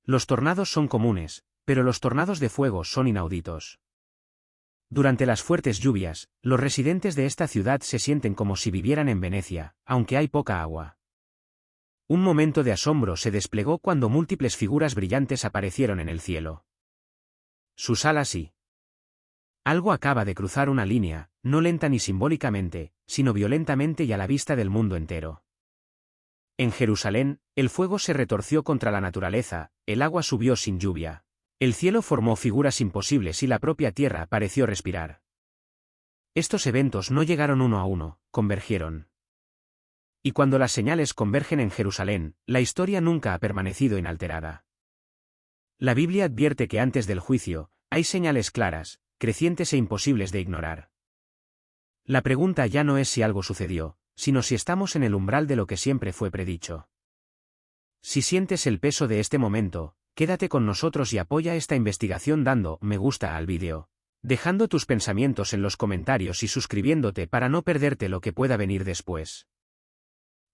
Los tornados son comunes, pero los tornados de fuego son inauditos. Durante las fuertes lluvias, los residentes de esta ciudad se sienten como si vivieran en Venecia, aunque hay poca agua. Un momento de asombro se desplegó cuando múltiples figuras brillantes aparecieron en el cielo. Sus alas y... Algo acaba de cruzar una línea, no lenta ni simbólicamente, sino violentamente y a la vista del mundo entero. En Jerusalén, el fuego se retorció contra la naturaleza, el agua subió sin lluvia. El cielo formó figuras imposibles y la propia tierra pareció respirar. Estos eventos no llegaron uno a uno, convergieron. Y cuando las señales convergen en Jerusalén, la historia nunca ha permanecido inalterada. La Biblia advierte que antes del juicio, hay señales claras, crecientes e imposibles de ignorar. La pregunta ya no es si algo sucedió, sino si estamos en el umbral de lo que siempre fue predicho. Si sientes el peso de este momento, quédate con nosotros y apoya esta investigación dando me gusta al vídeo, dejando tus pensamientos en los comentarios y suscribiéndote para no perderte lo que pueda venir después.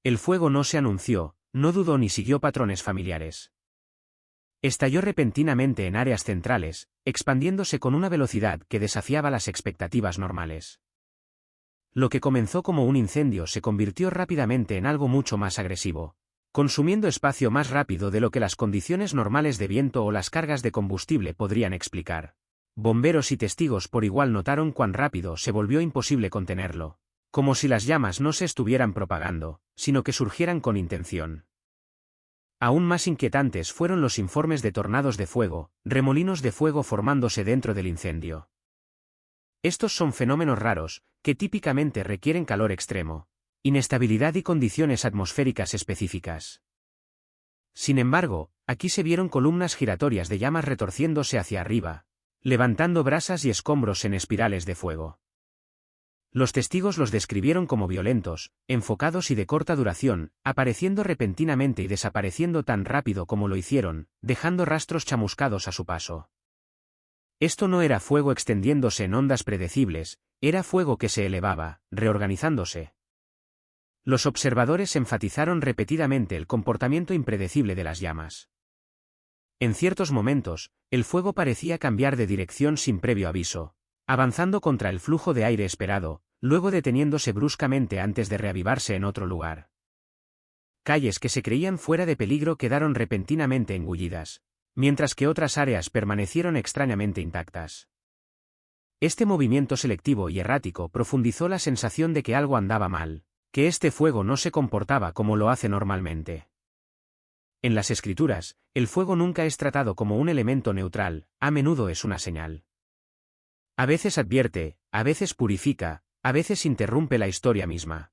El fuego no se anunció, no dudó ni siguió patrones familiares. Estalló repentinamente en áreas centrales, expandiéndose con una velocidad que desafiaba las expectativas normales. Lo que comenzó como un incendio se convirtió rápidamente en algo mucho más agresivo, consumiendo espacio más rápido de lo que las condiciones normales de viento o las cargas de combustible podrían explicar. Bomberos y testigos por igual notaron cuán rápido se volvió imposible contenerlo, como si las llamas no se estuvieran propagando, sino que surgieran con intención. Aún más inquietantes fueron los informes de tornados de fuego, remolinos de fuego formándose dentro del incendio. Estos son fenómenos raros, que típicamente requieren calor extremo, inestabilidad y condiciones atmosféricas específicas. Sin embargo, aquí se vieron columnas giratorias de llamas retorciéndose hacia arriba, levantando brasas y escombros en espirales de fuego. Los testigos los describieron como violentos, enfocados y de corta duración, apareciendo repentinamente y desapareciendo tan rápido como lo hicieron, dejando rastros chamuscados a su paso. Esto no era fuego extendiéndose en ondas predecibles, era fuego que se elevaba, reorganizándose. Los observadores enfatizaron repetidamente el comportamiento impredecible de las llamas. En ciertos momentos, el fuego parecía cambiar de dirección sin previo aviso, avanzando contra el flujo de aire esperado, luego deteniéndose bruscamente antes de reavivarse en otro lugar. Calles que se creían fuera de peligro quedaron repentinamente engullidas, mientras que otras áreas permanecieron extrañamente intactas. Este movimiento selectivo y errático profundizó la sensación de que algo andaba mal, que este fuego no se comportaba como lo hace normalmente. En las Escrituras, el fuego nunca es tratado como un elemento neutral, a menudo es una señal. A veces advierte, a veces purifica, a veces interrumpe la historia misma.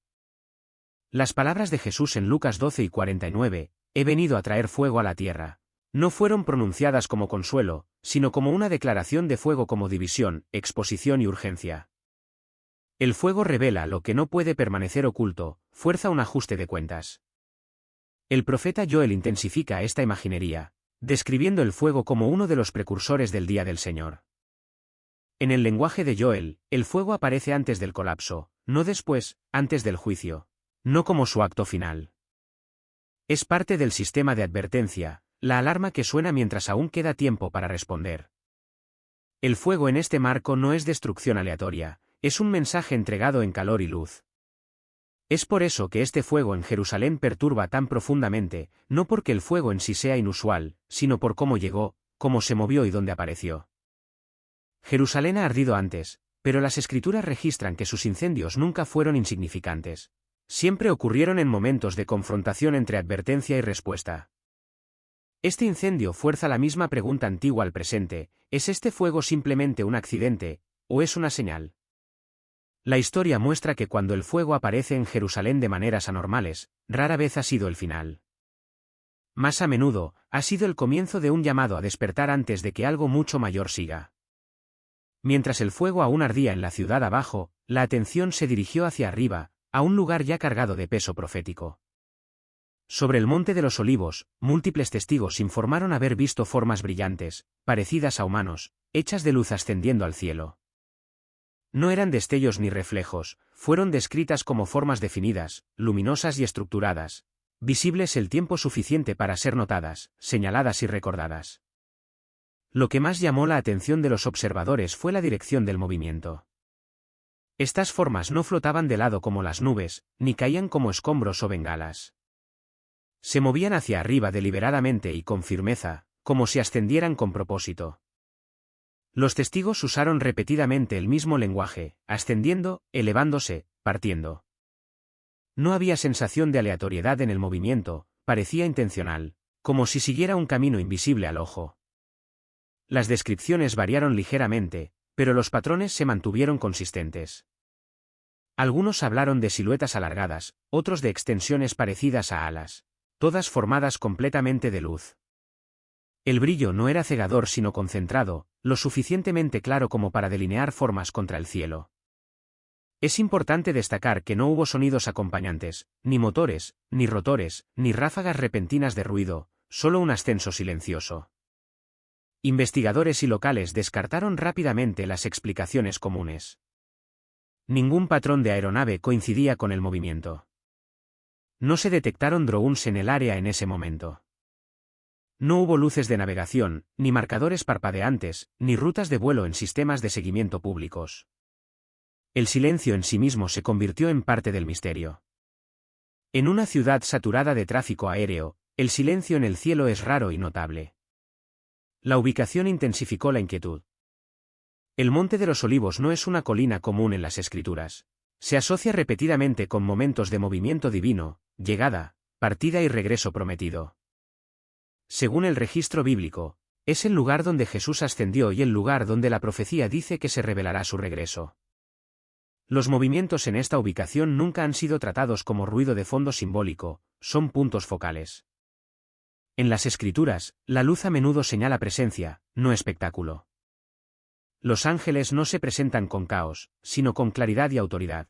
Las palabras de Jesús en Lucas 12 y 49, he venido a traer fuego a la tierra, no fueron pronunciadas como consuelo, sino como una declaración de fuego como división, exposición y urgencia. El fuego revela lo que no puede permanecer oculto, fuerza un ajuste de cuentas. El profeta Joel intensifica esta imaginería, describiendo el fuego como uno de los precursores del día del Señor. En el lenguaje de Joel, el fuego aparece antes del colapso, no después, antes del juicio, no como su acto final. Es parte del sistema de advertencia, la alarma que suena mientras aún queda tiempo para responder. El fuego en este marco no es destrucción aleatoria, es un mensaje entregado en calor y luz. Es por eso que este fuego en Jerusalén perturba tan profundamente, no porque el fuego en sí sea inusual, sino por cómo llegó, cómo se movió y dónde apareció. Jerusalén ha ardido antes, pero las Escrituras registran que sus incendios nunca fueron insignificantes. Siempre ocurrieron en momentos de confrontación entre advertencia y respuesta. Este incendio fuerza la misma pregunta antigua al presente, ¿es este fuego simplemente un accidente, o es una señal? La historia muestra que cuando el fuego aparece en Jerusalén de maneras anormales, rara vez ha sido el final. Más a menudo, ha sido el comienzo de un llamado a despertar antes de que algo mucho mayor siga. Mientras el fuego aún ardía en la ciudad abajo, la atención se dirigió hacia arriba, a un lugar ya cargado de peso profético. Sobre el Monte de los Olivos, múltiples testigos informaron haber visto formas brillantes, parecidas a humanos, hechas de luz ascendiendo al cielo. No eran destellos ni reflejos, fueron descritas como formas definidas, luminosas y estructuradas, visibles el tiempo suficiente para ser notadas, señaladas y recordadas. Lo que más llamó la atención de los observadores fue la dirección del movimiento. Estas formas no flotaban de lado como las nubes, ni caían como escombros o bengalas. Se movían hacia arriba deliberadamente y con firmeza, como si ascendieran con propósito. Los testigos usaron repetidamente el mismo lenguaje, ascendiendo, elevándose, partiendo. No había sensación de aleatoriedad en el movimiento, parecía intencional, como si siguiera un camino invisible al ojo. Las descripciones variaron ligeramente, pero los patrones se mantuvieron consistentes. Algunos hablaron de siluetas alargadas, otros de extensiones parecidas a alas, todas formadas completamente de luz. El brillo no era cegador sino concentrado, lo suficientemente claro como para delinear formas contra el cielo. Es importante destacar que no hubo sonidos acompañantes, ni motores, ni rotores, ni ráfagas repentinas de ruido, solo un ascenso silencioso. Investigadores y locales descartaron rápidamente las explicaciones comunes. Ningún patrón de aeronave coincidía con el movimiento. No se detectaron drones en el área en ese momento. No hubo luces de navegación, ni marcadores parpadeantes, ni rutas de vuelo en sistemas de seguimiento públicos. El silencio en sí mismo se convirtió en parte del misterio. En una ciudad saturada de tráfico aéreo, el silencio en el cielo es raro y notable. La ubicación intensificó la inquietud. El Monte de los Olivos no es una colina común en las Escrituras. Se asocia repetidamente con momentos de movimiento divino, llegada, partida y regreso prometido. Según el registro bíblico, es el lugar donde Jesús ascendió y el lugar donde la profecía dice que se revelará su regreso. Los movimientos en esta ubicación nunca han sido tratados como ruido de fondo simbólico, son puntos focales. En las Escrituras, la luz a menudo señala presencia, no espectáculo. Los ángeles no se presentan con caos, sino con claridad y autoridad.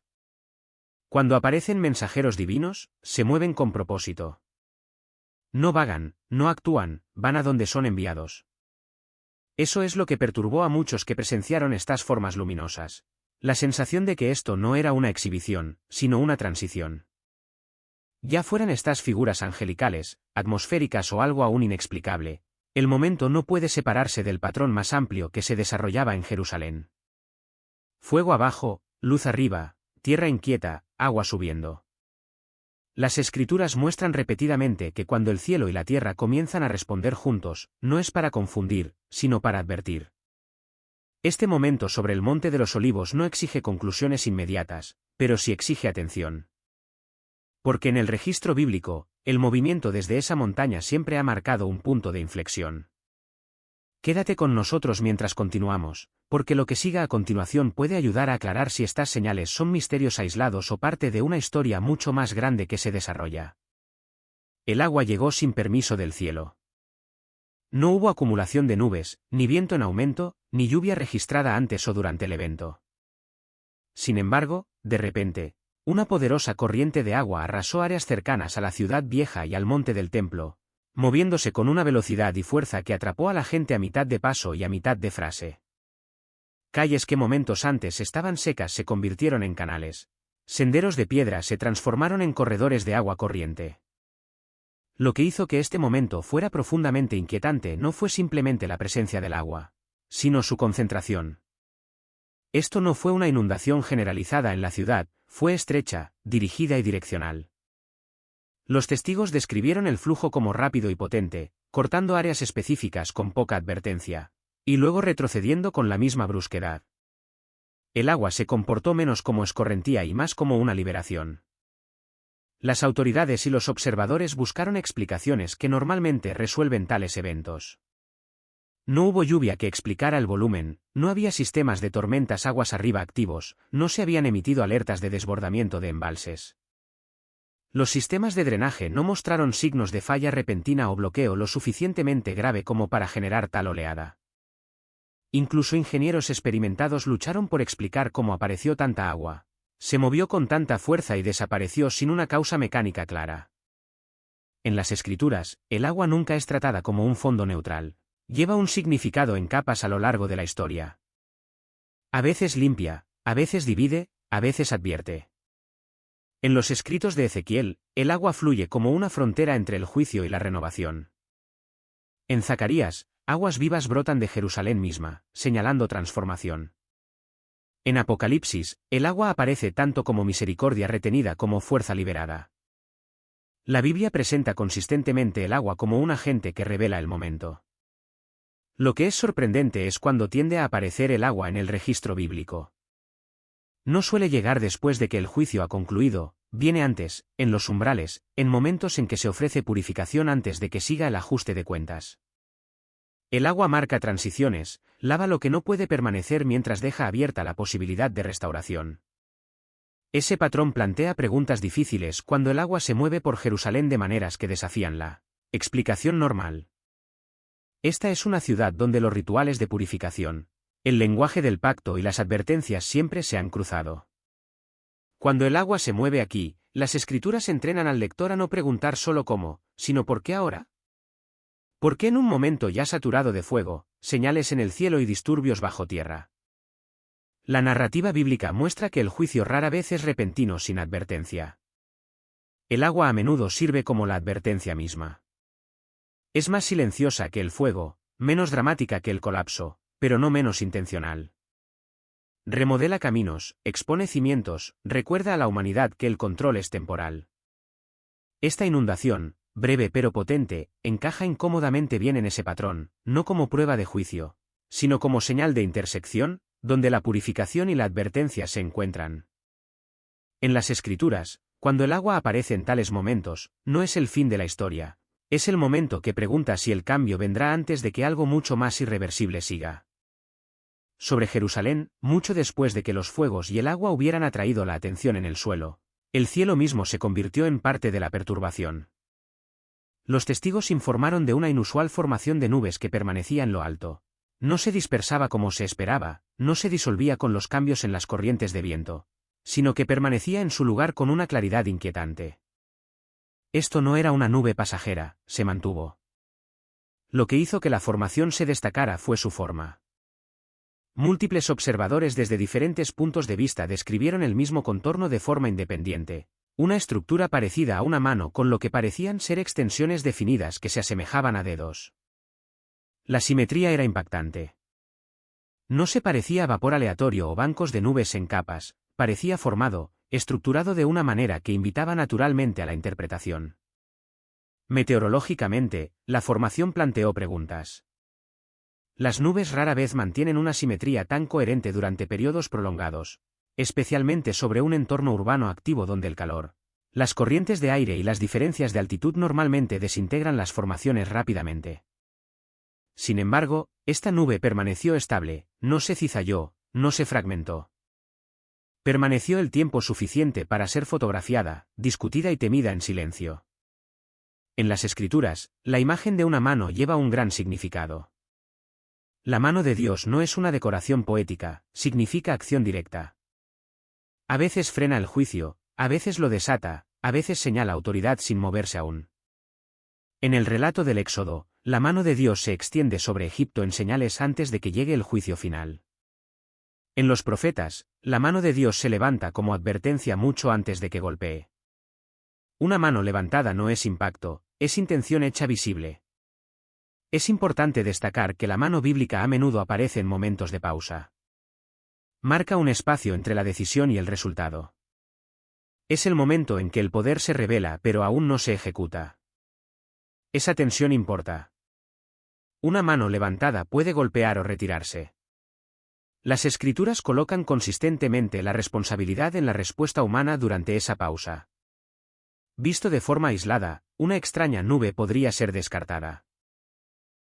Cuando aparecen mensajeros divinos, se mueven con propósito. No vagan, no actúan, van a donde son enviados. Eso es lo que perturbó a muchos que presenciaron estas formas luminosas. La sensación de que esto no era una exhibición, sino una transición. Ya fueran estas figuras angelicales, atmosféricas o algo aún inexplicable, el momento no puede separarse del patrón más amplio que se desarrollaba en Jerusalén. Fuego abajo, luz arriba, tierra inquieta, agua subiendo. Las Escrituras muestran repetidamente que cuando el cielo y la tierra comienzan a responder juntos, no es para confundir, sino para advertir. Este momento sobre el Monte de los Olivos no exige conclusiones inmediatas, pero sí exige atención. Porque en el registro bíblico, el movimiento desde esa montaña siempre ha marcado un punto de inflexión. Quédate con nosotros mientras continuamos, porque lo que siga a continuación puede ayudar a aclarar si estas señales son misterios aislados o parte de una historia mucho más grande que se desarrolla. El agua llegó sin permiso del cielo. No hubo acumulación de nubes, ni viento en aumento, ni lluvia registrada antes o durante el evento. Sin embargo, de repente, una poderosa corriente de agua arrasó áreas cercanas a la ciudad vieja y al monte del templo, moviéndose con una velocidad y fuerza que atrapó a la gente a mitad de paso y a mitad de frase. Calles que momentos antes estaban secas se convirtieron en canales. Senderos de piedra se transformaron en corredores de agua corriente. Lo que hizo que este momento fuera profundamente inquietante no fue simplemente la presencia del agua, sino su concentración. Esto no fue una inundación generalizada en la ciudad, fue estrecha, dirigida y direccional. Los testigos describieron el flujo como rápido y potente, cortando áreas específicas con poca advertencia, y luego retrocediendo con la misma brusquedad. El agua se comportó menos como escorrentía y más como una liberación. Las autoridades y los observadores buscaron explicaciones que normalmente resuelven tales eventos. No hubo lluvia que explicara el volumen, no había sistemas de tormentas aguas arriba activos, no se habían emitido alertas de desbordamiento de embalses. Los sistemas de drenaje no mostraron signos de falla repentina o bloqueo lo suficientemente grave como para generar tal oleada. Incluso ingenieros experimentados lucharon por explicar cómo apareció tanta agua. Se movió con tanta fuerza y desapareció sin una causa mecánica clara. En las Escrituras, el agua nunca es tratada como un fondo neutral. Lleva un significado en capas a lo largo de la historia. A veces limpia, a veces divide, a veces advierte. En los escritos de Ezequiel, el agua fluye como una frontera entre el juicio y la renovación. En Zacarías, aguas vivas brotan de Jerusalén misma, señalando transformación. En Apocalipsis, el agua aparece tanto como misericordia retenida como fuerza liberada. La Biblia presenta consistentemente el agua como un agente que revela el momento. Lo que es sorprendente es cuando tiende a aparecer el agua en el registro bíblico. No suele llegar después de que el juicio ha concluido, viene antes, en los umbrales, en momentos en que se ofrece purificación antes de que siga el ajuste de cuentas. El agua marca transiciones, lava lo que no puede permanecer mientras deja abierta la posibilidad de restauración. Ese patrón plantea preguntas difíciles cuando el agua se mueve por Jerusalén de maneras que desafían la explicación normal. Esta es una ciudad donde los rituales de purificación, el lenguaje del pacto y las advertencias siempre se han cruzado. Cuando el agua se mueve aquí, las escrituras entrenan al lector a no preguntar solo cómo, sino por qué ahora. ¿Por qué en un momento ya saturado de fuego, señales en el cielo y disturbios bajo tierra? La narrativa bíblica muestra que el juicio rara vez es repentino sin advertencia. El agua a menudo sirve como la advertencia misma. Es más silenciosa que el fuego, menos dramática que el colapso, pero no menos intencional. Remodela caminos, expone cimientos, recuerda a la humanidad que el control es temporal. Esta inundación, breve pero potente, encaja incómodamente bien en ese patrón, no como prueba de juicio, sino como señal de intersección, donde la purificación y la advertencia se encuentran. En las Escrituras, cuando el agua aparece en tales momentos, no es el fin de la historia, es el momento que pregunta si el cambio vendrá antes de que algo mucho más irreversible siga. Sobre Jerusalén, mucho después de que los fuegos y el agua hubieran atraído la atención en el suelo, el cielo mismo se convirtió en parte de la perturbación. Los testigos informaron de una inusual formación de nubes que permanecía en lo alto. No se dispersaba como se esperaba, no se disolvía con los cambios en las corrientes de viento, sino que permanecía en su lugar con una claridad inquietante. Esto no era una nube pasajera, se mantuvo. Lo que hizo que la formación se destacara fue su forma. Múltiples observadores desde diferentes puntos de vista describieron el mismo contorno de forma independiente, una estructura parecida a una mano con lo que parecían ser extensiones definidas que se asemejaban a dedos. La simetría era impactante. No se parecía a vapor aleatorio o bancos de nubes en capas, parecía formado, estructurado de una manera que invitaba naturalmente a la interpretación. Meteorológicamente, la formación planteó preguntas. Las nubes rara vez mantienen una simetría tan coherente durante periodos prolongados, especialmente sobre un entorno urbano activo donde el calor, las corrientes de aire y las diferencias de altitud normalmente desintegran las formaciones rápidamente. Sin embargo, esta nube permaneció estable, no se cizalló, no se fragmentó. Permaneció el tiempo suficiente para ser fotografiada, discutida y temida en silencio. En las Escrituras, la imagen de una mano lleva un gran significado. La mano de Dios no es una decoración poética, significa acción directa. A veces frena el juicio, a veces lo desata, a veces señala autoridad sin moverse aún. En el relato del Éxodo, la mano de Dios se extiende sobre Egipto en señales antes de que llegue el juicio final. En los profetas, la mano de Dios se levanta como advertencia mucho antes de que golpee. Una mano levantada no es impacto, es intención hecha visible. Es importante destacar que la mano bíblica a menudo aparece en momentos de pausa. Marca un espacio entre la decisión y el resultado. Es el momento en que el poder se revela pero aún no se ejecuta. Esa tensión importa. Una mano levantada puede golpear o retirarse. Las Escrituras colocan consistentemente la responsabilidad en la respuesta humana durante esa pausa. Visto de forma aislada, una extraña nube podría ser descartada.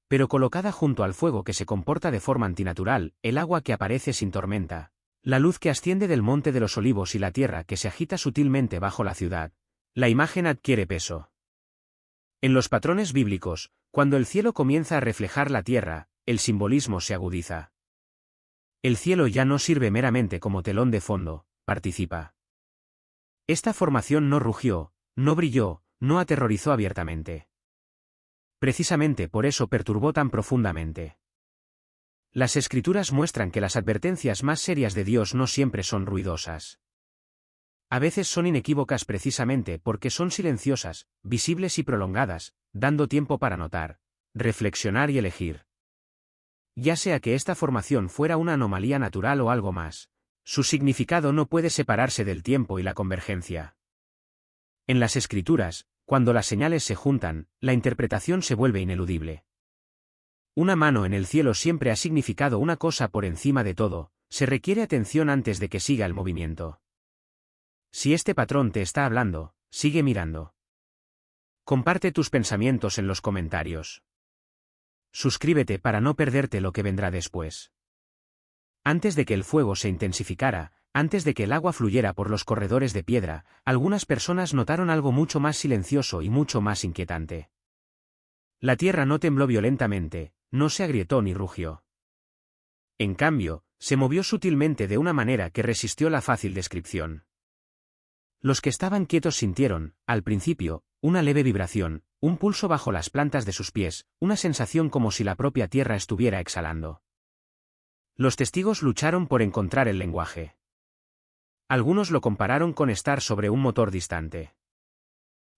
Pero colocada junto al fuego que se comporta de forma antinatural, el agua que aparece sin tormenta, la luz que asciende del monte de los olivos y la tierra que se agita sutilmente bajo la ciudad, la imagen adquiere peso. En los patrones bíblicos, cuando el cielo comienza a reflejar la tierra, el simbolismo se agudiza. El cielo ya no sirve meramente como telón de fondo, participa. Esta formación no rugió, no brilló, no aterrorizó abiertamente. Precisamente por eso perturbó tan profundamente. Las Escrituras muestran que las advertencias más serias de Dios no siempre son ruidosas. A veces son inequívocas precisamente porque son silenciosas, visibles y prolongadas, dando tiempo para notar, reflexionar y elegir. Ya sea que esta formación fuera una anomalía natural o algo más, su significado no puede separarse del tiempo y la convergencia. En las Escrituras, cuando las señales se juntan, la interpretación se vuelve ineludible. Una mano en el cielo siempre ha significado una cosa por encima de todo, se requiere atención antes de que siga el movimiento. Si este patrón te está hablando, sigue mirando. Comparte tus pensamientos en los comentarios. Suscríbete para no perderte lo que vendrá después. Antes de que el fuego se intensificara, antes de que el agua fluyera por los corredores de piedra, algunas personas notaron algo mucho más silencioso y mucho más inquietante. La tierra no tembló violentamente, no se agrietó ni rugió. En cambio, se movió sutilmente de una manera que resistió la fácil descripción. Los que estaban quietos sintieron, al principio, una leve vibración, un pulso bajo las plantas de sus pies, una sensación como si la propia tierra estuviera exhalando. Los testigos lucharon por encontrar el lenguaje. Algunos lo compararon con estar sobre un motor distante.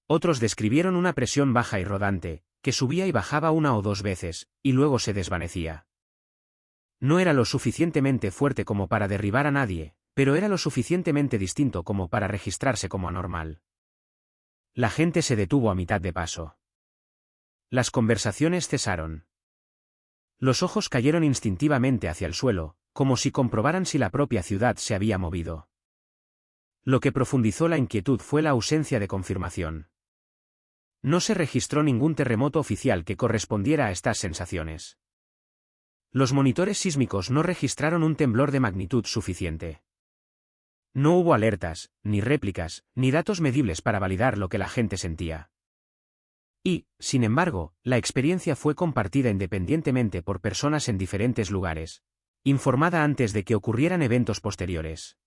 Otros describieron una presión baja y rodante, que subía y bajaba una o dos veces, y luego se desvanecía. No era lo suficientemente fuerte como para derribar a nadie, pero era lo suficientemente distinto como para registrarse como anormal. La gente se detuvo a mitad de paso. Las conversaciones cesaron. Los ojos cayeron instintivamente hacia el suelo, como si comprobaran si la propia ciudad se había movido. Lo que profundizó la inquietud fue la ausencia de confirmación. No se registró ningún terremoto oficial que correspondiera a estas sensaciones. Los monitores sísmicos no registraron un temblor de magnitud suficiente. No hubo alertas, ni réplicas, ni datos medibles para validar lo que la gente sentía. Y, sin embargo, la experiencia fue compartida independientemente por personas en diferentes lugares, informada antes de que ocurrieran eventos posteriores.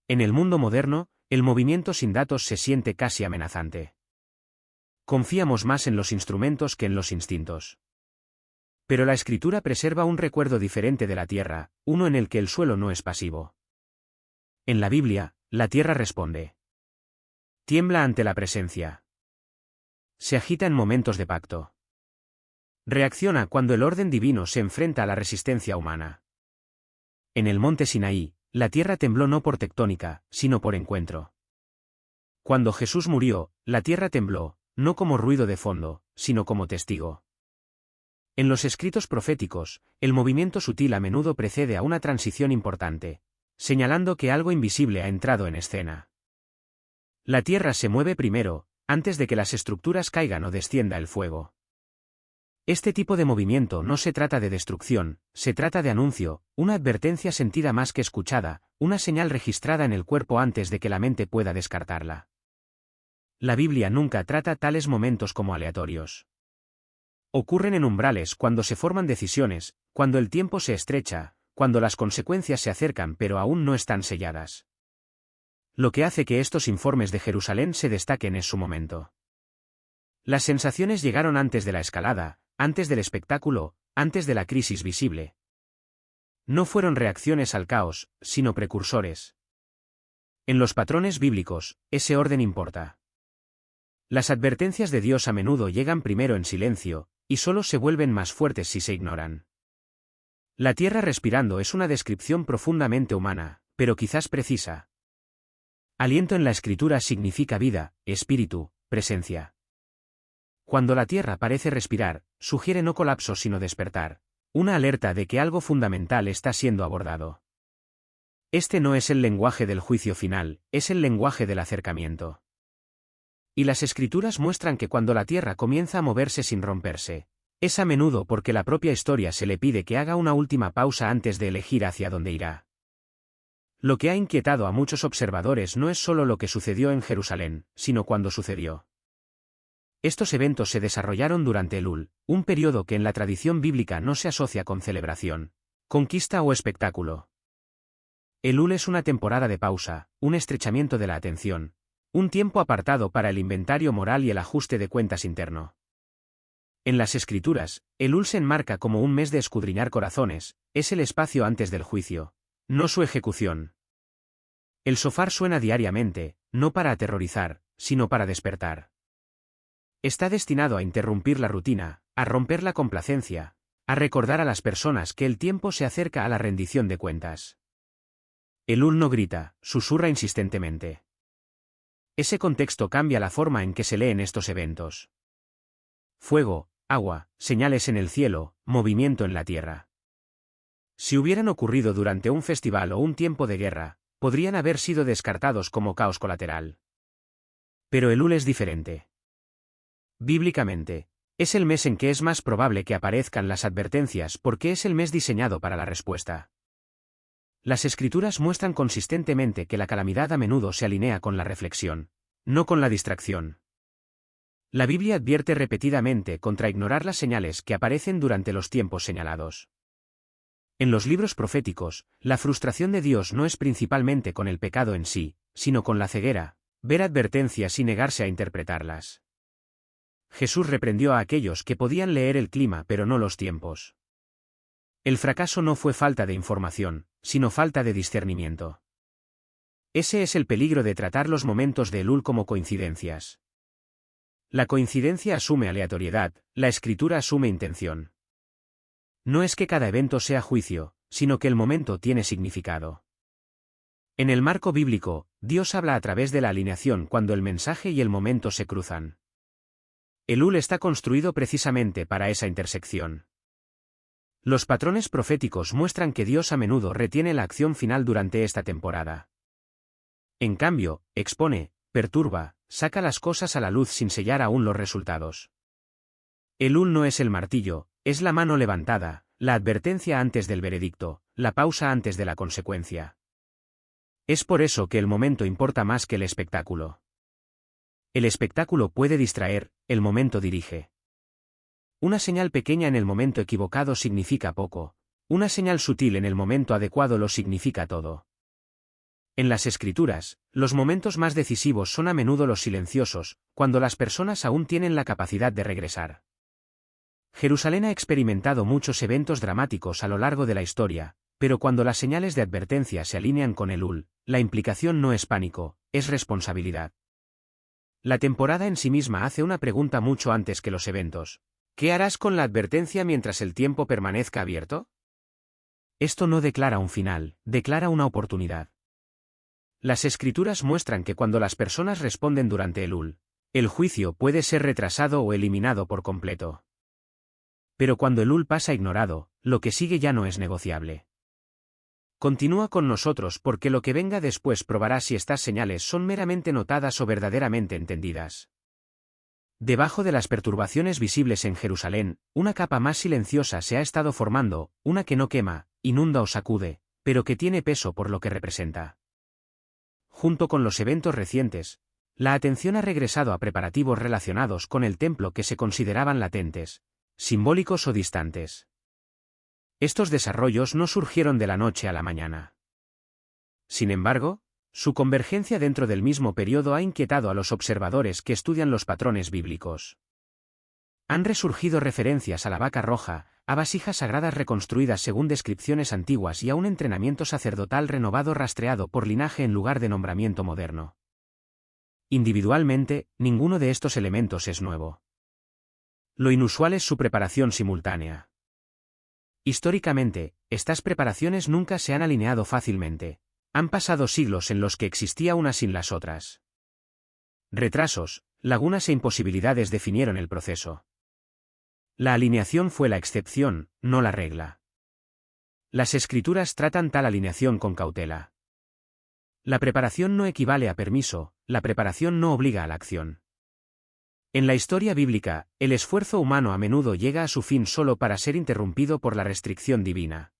En el mundo moderno, el movimiento sin datos se siente casi amenazante. Confiamos más en los instrumentos que en los instintos. Pero la Escritura preserva un recuerdo diferente de la tierra, uno en el que el suelo no es pasivo. En la Biblia, la tierra responde. Tiembla ante la presencia. Se agita en momentos de pacto. Reacciona cuando el orden divino se enfrenta a la resistencia humana. En el monte Sinaí, la tierra tembló no por tectónica, sino por encuentro. Cuando Jesús murió, la tierra tembló, no como ruido de fondo, sino como testigo. En los escritos proféticos, el movimiento sutil a menudo precede a una transición importante, señalando que algo invisible ha entrado en escena. La tierra se mueve primero, antes de que las estructuras caigan o descienda el fuego. Este tipo de movimiento no se trata de destrucción, se trata de anuncio, una advertencia sentida más que escuchada, una señal registrada en el cuerpo antes de que la mente pueda descartarla. La Biblia nunca trata tales momentos como aleatorios. Ocurren en umbrales cuando se forman decisiones, cuando el tiempo se estrecha, cuando las consecuencias se acercan pero aún no están selladas. Lo que hace que estos informes de Jerusalén se destaquen es su momento. Las sensaciones llegaron antes de la escalada, antes del espectáculo, antes de la crisis visible. No fueron reacciones al caos, sino precursores. En los patrones bíblicos, ese orden importa. Las advertencias de Dios a menudo llegan primero en silencio, y solo se vuelven más fuertes si se ignoran. La tierra respirando es una descripción profundamente humana, pero quizás precisa. Aliento en la Escritura significa vida, espíritu, presencia. Cuando la tierra parece respirar, sugiere no colapso sino despertar, una alerta de que algo fundamental está siendo abordado. Este no es el lenguaje del juicio final, es el lenguaje del acercamiento. Y las Escrituras muestran que cuando la tierra comienza a moverse sin romperse, es a menudo porque la propia historia se le pide que haga una última pausa antes de elegir hacia dónde irá. Lo que ha inquietado a muchos observadores no es solo lo que sucedió en Jerusalén, sino cuándo sucedió. Estos eventos se desarrollaron durante Elul, un periodo que en la tradición bíblica no se asocia con celebración, conquista o espectáculo. Elul es una temporada de pausa, un estrechamiento de la atención, un tiempo apartado para el inventario moral y el ajuste de cuentas interno. En las Escrituras, Elul se enmarca como un mes de escudriñar corazones, es el espacio antes del juicio, no su ejecución. El shofar suena diariamente, no para aterrorizar, sino para despertar. Está destinado a interrumpir la rutina, a romper la complacencia, a recordar a las personas que el tiempo se acerca a la rendición de cuentas. Elul no grita, susurra insistentemente. Ese contexto cambia la forma en que se leen estos eventos. Fuego, agua, señales en el cielo, movimiento en la tierra. Si hubieran ocurrido durante un festival o un tiempo de guerra, podrían haber sido descartados como caos colateral. Pero Elul es diferente. Bíblicamente, es el mes en que es más probable que aparezcan las advertencias porque es el mes diseñado para la respuesta. Las Escrituras muestran consistentemente que la calamidad a menudo se alinea con la reflexión, no con la distracción. La Biblia advierte repetidamente contra ignorar las señales que aparecen durante los tiempos señalados. En los libros proféticos, la frustración de Dios no es principalmente con el pecado en sí, sino con la ceguera, ver advertencias y negarse a interpretarlas. Jesús reprendió a aquellos que podían leer el clima pero no los tiempos. El fracaso no fue falta de información, sino falta de discernimiento. Ese es el peligro de tratar los momentos de Elul como coincidencias. La coincidencia asume aleatoriedad, la Escritura asume intención. No es que cada evento sea juicio, sino que el momento tiene significado. En el marco bíblico, Dios habla a través de la alineación cuando el mensaje y el momento se cruzan. Elul está construido precisamente para esa intersección. Los patrones proféticos muestran que Dios a menudo retiene la acción final durante esta temporada. En cambio, expone, perturba, saca las cosas a la luz sin sellar aún los resultados. Elul no es el martillo, es la mano levantada, la advertencia antes del veredicto, la pausa antes de la consecuencia. Es por eso que el momento importa más que el espectáculo. El espectáculo puede distraer, el momento dirige. Una señal pequeña en el momento equivocado significa poco, una señal sutil en el momento adecuado lo significa todo. En las Escrituras, los momentos más decisivos son a menudo los silenciosos, cuando las personas aún tienen la capacidad de regresar. Jerusalén ha experimentado muchos eventos dramáticos a lo largo de la historia, pero cuando las señales de advertencia se alinean con Elul, la implicación no es pánico, es responsabilidad. La temporada en sí misma hace una pregunta mucho antes que los eventos. ¿Qué harás con la advertencia mientras el tiempo permanezca abierto? Esto no declara un final, declara una oportunidad. Las Escrituras muestran que cuando las personas responden durante Elul, el juicio puede ser retrasado o eliminado por completo. Pero cuando Elul pasa ignorado, lo que sigue ya no es negociable. Continúa con nosotros porque lo que venga después probará si estas señales son meramente notadas o verdaderamente entendidas. Debajo de las perturbaciones visibles en Jerusalén, una capa más silenciosa se ha estado formando, una que no quema, inunda o sacude, pero que tiene peso por lo que representa. Junto con los eventos recientes, la atención ha regresado a preparativos relacionados con el templo que se consideraban latentes, simbólicos o distantes. Estos desarrollos no surgieron de la noche a la mañana. Sin embargo, su convergencia dentro del mismo periodo ha inquietado a los observadores que estudian los patrones bíblicos. Han resurgido referencias a la vaca roja, a vasijas sagradas reconstruidas según descripciones antiguas y a un entrenamiento sacerdotal renovado rastreado por linaje en lugar de nombramiento moderno. Individualmente, ninguno de estos elementos es nuevo. Lo inusual es su preparación simultánea. Históricamente, estas preparaciones nunca se han alineado fácilmente. Han pasado siglos en los que existía una sin las otras. Retrasos, lagunas e imposibilidades definieron el proceso. La alineación fue la excepción, no la regla. Las Escrituras tratan tal alineación con cautela. La preparación no equivale a permiso, la preparación no obliga a la acción. En la historia bíblica, el esfuerzo humano a menudo llega a su fin solo para ser interrumpido por la restricción divina.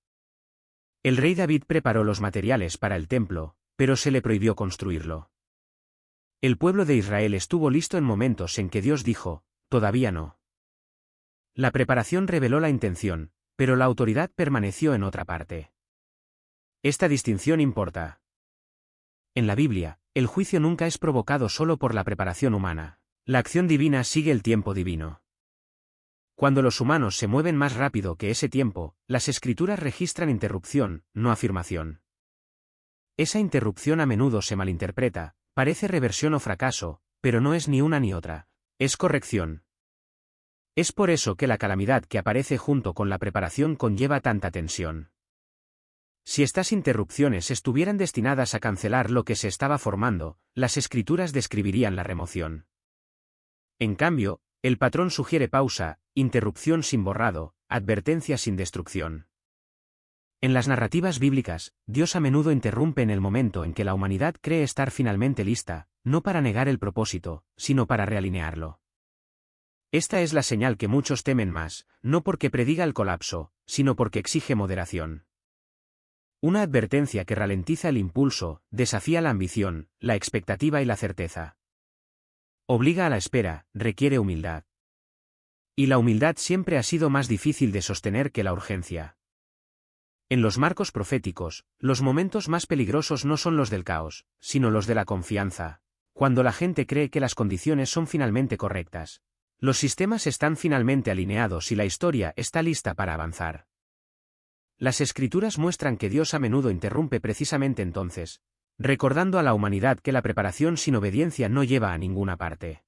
El rey David preparó los materiales para el templo, pero se le prohibió construirlo. El pueblo de Israel estuvo listo en momentos en que Dios dijo, todavía no. La preparación reveló la intención, pero la autoridad permaneció en otra parte. Esta distinción importa. En la Biblia, el juicio nunca es provocado solo por la preparación humana. La acción divina sigue el tiempo divino. Cuando los humanos se mueven más rápido que ese tiempo, las Escrituras registran interrupción, no afirmación. Esa interrupción a menudo se malinterpreta, parece reversión o fracaso, pero no es ni una ni otra, es corrección. Es por eso que la calamidad que aparece junto con la preparación conlleva tanta tensión. Si estas interrupciones estuvieran destinadas a cancelar lo que se estaba formando, las escrituras describirían la remoción. En cambio, el patrón sugiere pausa, interrupción sin borrado, advertencia sin destrucción. En las narrativas bíblicas, Dios a menudo interrumpe en el momento en que la humanidad cree estar finalmente lista, no para negar el propósito, sino para realinearlo. Esta es la señal que muchos temen más, no porque prediga el colapso, sino porque exige moderación. Una advertencia que ralentiza el impulso, desafía la ambición, la expectativa y la certeza. Obliga a la espera, requiere humildad. Y la humildad siempre ha sido más difícil de sostener que la urgencia. En los marcos proféticos, los momentos más peligrosos no son los del caos, sino los de la confianza, cuando la gente cree que las condiciones son finalmente correctas. Los sistemas están finalmente alineados y la historia está lista para avanzar. Las escrituras muestran que Dios a menudo interrumpe precisamente entonces, recordando a la humanidad que la preparación sin obediencia no lleva a ninguna parte.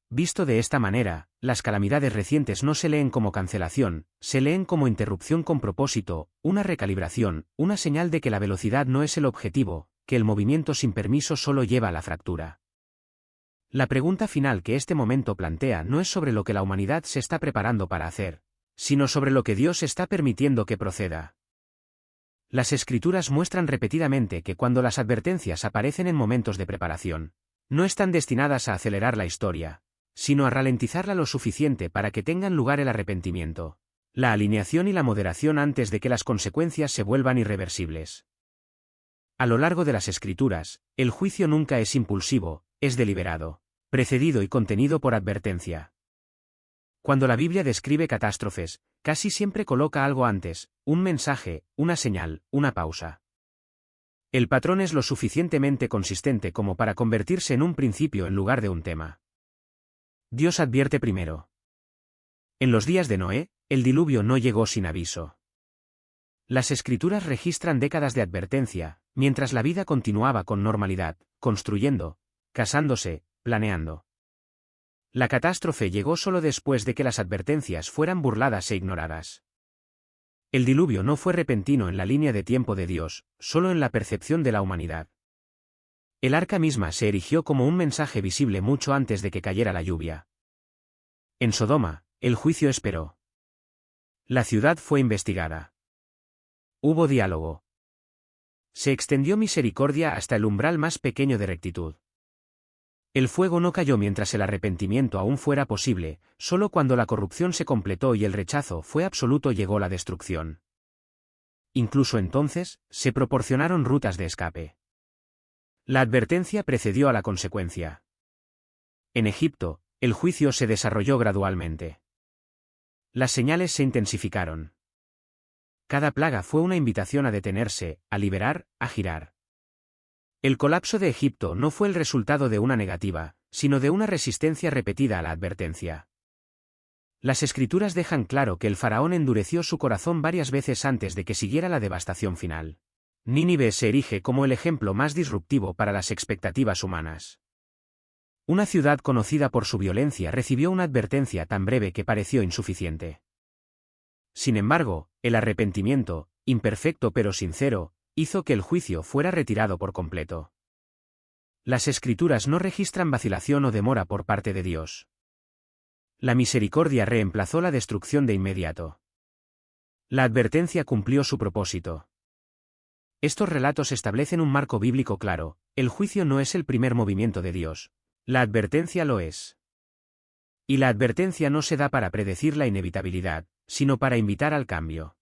Visto de esta manera, las calamidades recientes no se leen como cancelación, se leen como interrupción con propósito, una recalibración, una señal de que la velocidad no es el objetivo, que el movimiento sin permiso solo lleva a la fractura. La pregunta final que este momento plantea no es sobre lo que la humanidad se está preparando para hacer, sino sobre lo que Dios está permitiendo que proceda. Las escrituras muestran repetidamente que cuando las advertencias aparecen en momentos de preparación, no están destinadas a acelerar la historia, sino a ralentizarla lo suficiente para que tengan lugar el arrepentimiento, la alineación y la moderación antes de que las consecuencias se vuelvan irreversibles. A lo largo de las escrituras, el juicio nunca es impulsivo, es deliberado, precedido y contenido por advertencia. Cuando la Biblia describe catástrofes, casi siempre coloca algo antes, un mensaje, una señal, una pausa. El patrón es lo suficientemente consistente como para convertirse en un principio en lugar de un tema. Dios advierte primero. En los días de Noé, el diluvio no llegó sin aviso. Las escrituras registran décadas de advertencia, mientras la vida continuaba con normalidad, construyendo, casándose, planeando. La catástrofe llegó solo después de que las advertencias fueran burladas e ignoradas. El diluvio no fue repentino en la línea de tiempo de Dios, solo en la percepción de la humanidad. El arca misma se erigió como un mensaje visible mucho antes de que cayera la lluvia. En Sodoma, el juicio esperó. La ciudad fue investigada. Hubo diálogo. Se extendió misericordia hasta el umbral más pequeño de rectitud. El fuego no cayó mientras el arrepentimiento aún fuera posible, solo cuando la corrupción se completó y el rechazo fue absoluto llegó la destrucción. Incluso entonces, se proporcionaron rutas de escape. La advertencia precedió a la consecuencia. En Egipto, el juicio se desarrolló gradualmente. Las señales se intensificaron. Cada plaga fue una invitación a detenerse, a liberar, a girar. El colapso de Egipto no fue el resultado de una negativa, sino de una resistencia repetida a la advertencia. Las escrituras dejan claro que el faraón endureció su corazón varias veces antes de que siguiera la devastación final. Nínive se erige como el ejemplo más disruptivo para las expectativas humanas. Una ciudad conocida por su violencia recibió una advertencia tan breve que pareció insuficiente. Sin embargo, el arrepentimiento, imperfecto pero sincero, hizo que el juicio fuera retirado por completo. Las escrituras no registran vacilación o demora por parte de Dios. La misericordia reemplazó la destrucción de inmediato. La advertencia cumplió su propósito. Estos relatos establecen un marco bíblico claro: el juicio no es el primer movimiento de Dios, la advertencia lo es. Y la advertencia no se da para predecir la inevitabilidad, sino para invitar al cambio.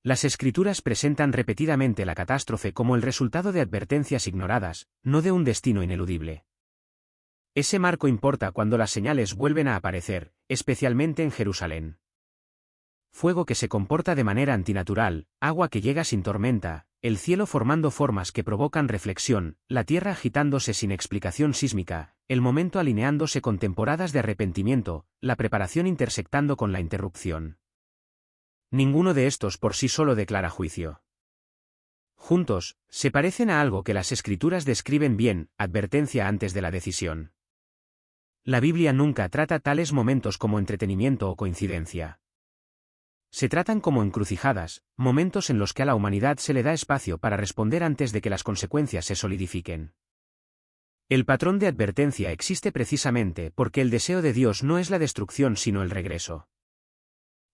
Las escrituras presentan repetidamente la catástrofe como el resultado de advertencias ignoradas, no de un destino ineludible. Ese marco importa cuando las señales vuelven a aparecer, especialmente en Jerusalén. Fuego que se comporta de manera antinatural, agua que llega sin tormenta, el cielo formando formas que provocan reflexión, la tierra agitándose sin explicación sísmica, el momento alineándose con temporadas de arrepentimiento, la preparación intersectando con la interrupción. Ninguno de estos por sí solo declara juicio. Juntos, se parecen a algo que las Escrituras describen bien: advertencia antes de la decisión. La Biblia nunca trata tales momentos como entretenimiento o coincidencia. Se tratan como encrucijadas, momentos en los que a la humanidad se le da espacio para responder antes de que las consecuencias se solidifiquen. El patrón de advertencia existe precisamente porque el deseo de Dios no es la destrucción sino el regreso.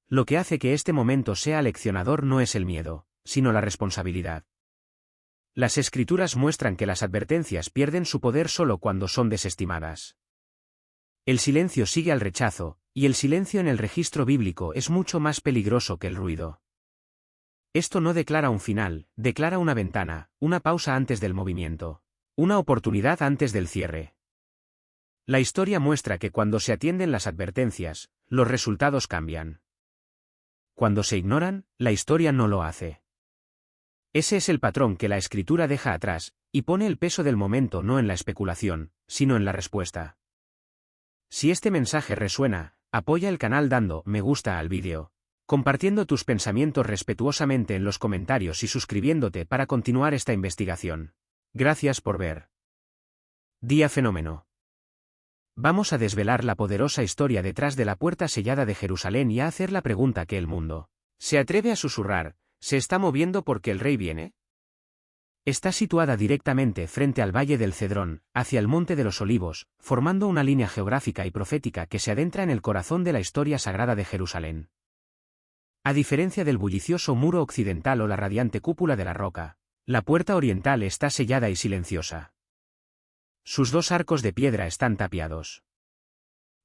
Lo que hace que este momento sea aleccionador no es el miedo, sino la responsabilidad. Las Escrituras muestran que las advertencias pierden su poder solo cuando son desestimadas. El silencio sigue al rechazo, y el silencio en el registro bíblico es mucho más peligroso que el ruido. Esto no declara un final, declara una ventana, una pausa antes del movimiento, una oportunidad antes del cierre. La historia muestra que cuando se atienden las advertencias, los resultados cambian. Cuando se ignoran, la historia no lo hace. Ese es el patrón que la Escritura deja atrás, y pone el peso del momento no en la especulación, sino en la respuesta. Si este mensaje resuena, apoya el canal dando me gusta al vídeo, compartiendo tus pensamientos respetuosamente en los comentarios y suscribiéndote para continuar esta investigación. Gracias por ver. Día Fenómeno. Vamos a desvelar la poderosa historia detrás de la puerta sellada de Jerusalén y a hacer la pregunta que el mundo se atreve a susurrar: ¿se está moviendo porque el rey viene? Está situada directamente frente al Valle del Cedrón, hacia el Monte de los Olivos, formando una línea geográfica y profética que se adentra en el corazón de la historia sagrada de Jerusalén. A diferencia del bullicioso muro occidental o la radiante cúpula de la roca, la puerta oriental está sellada y silenciosa. Sus dos arcos de piedra están tapiados.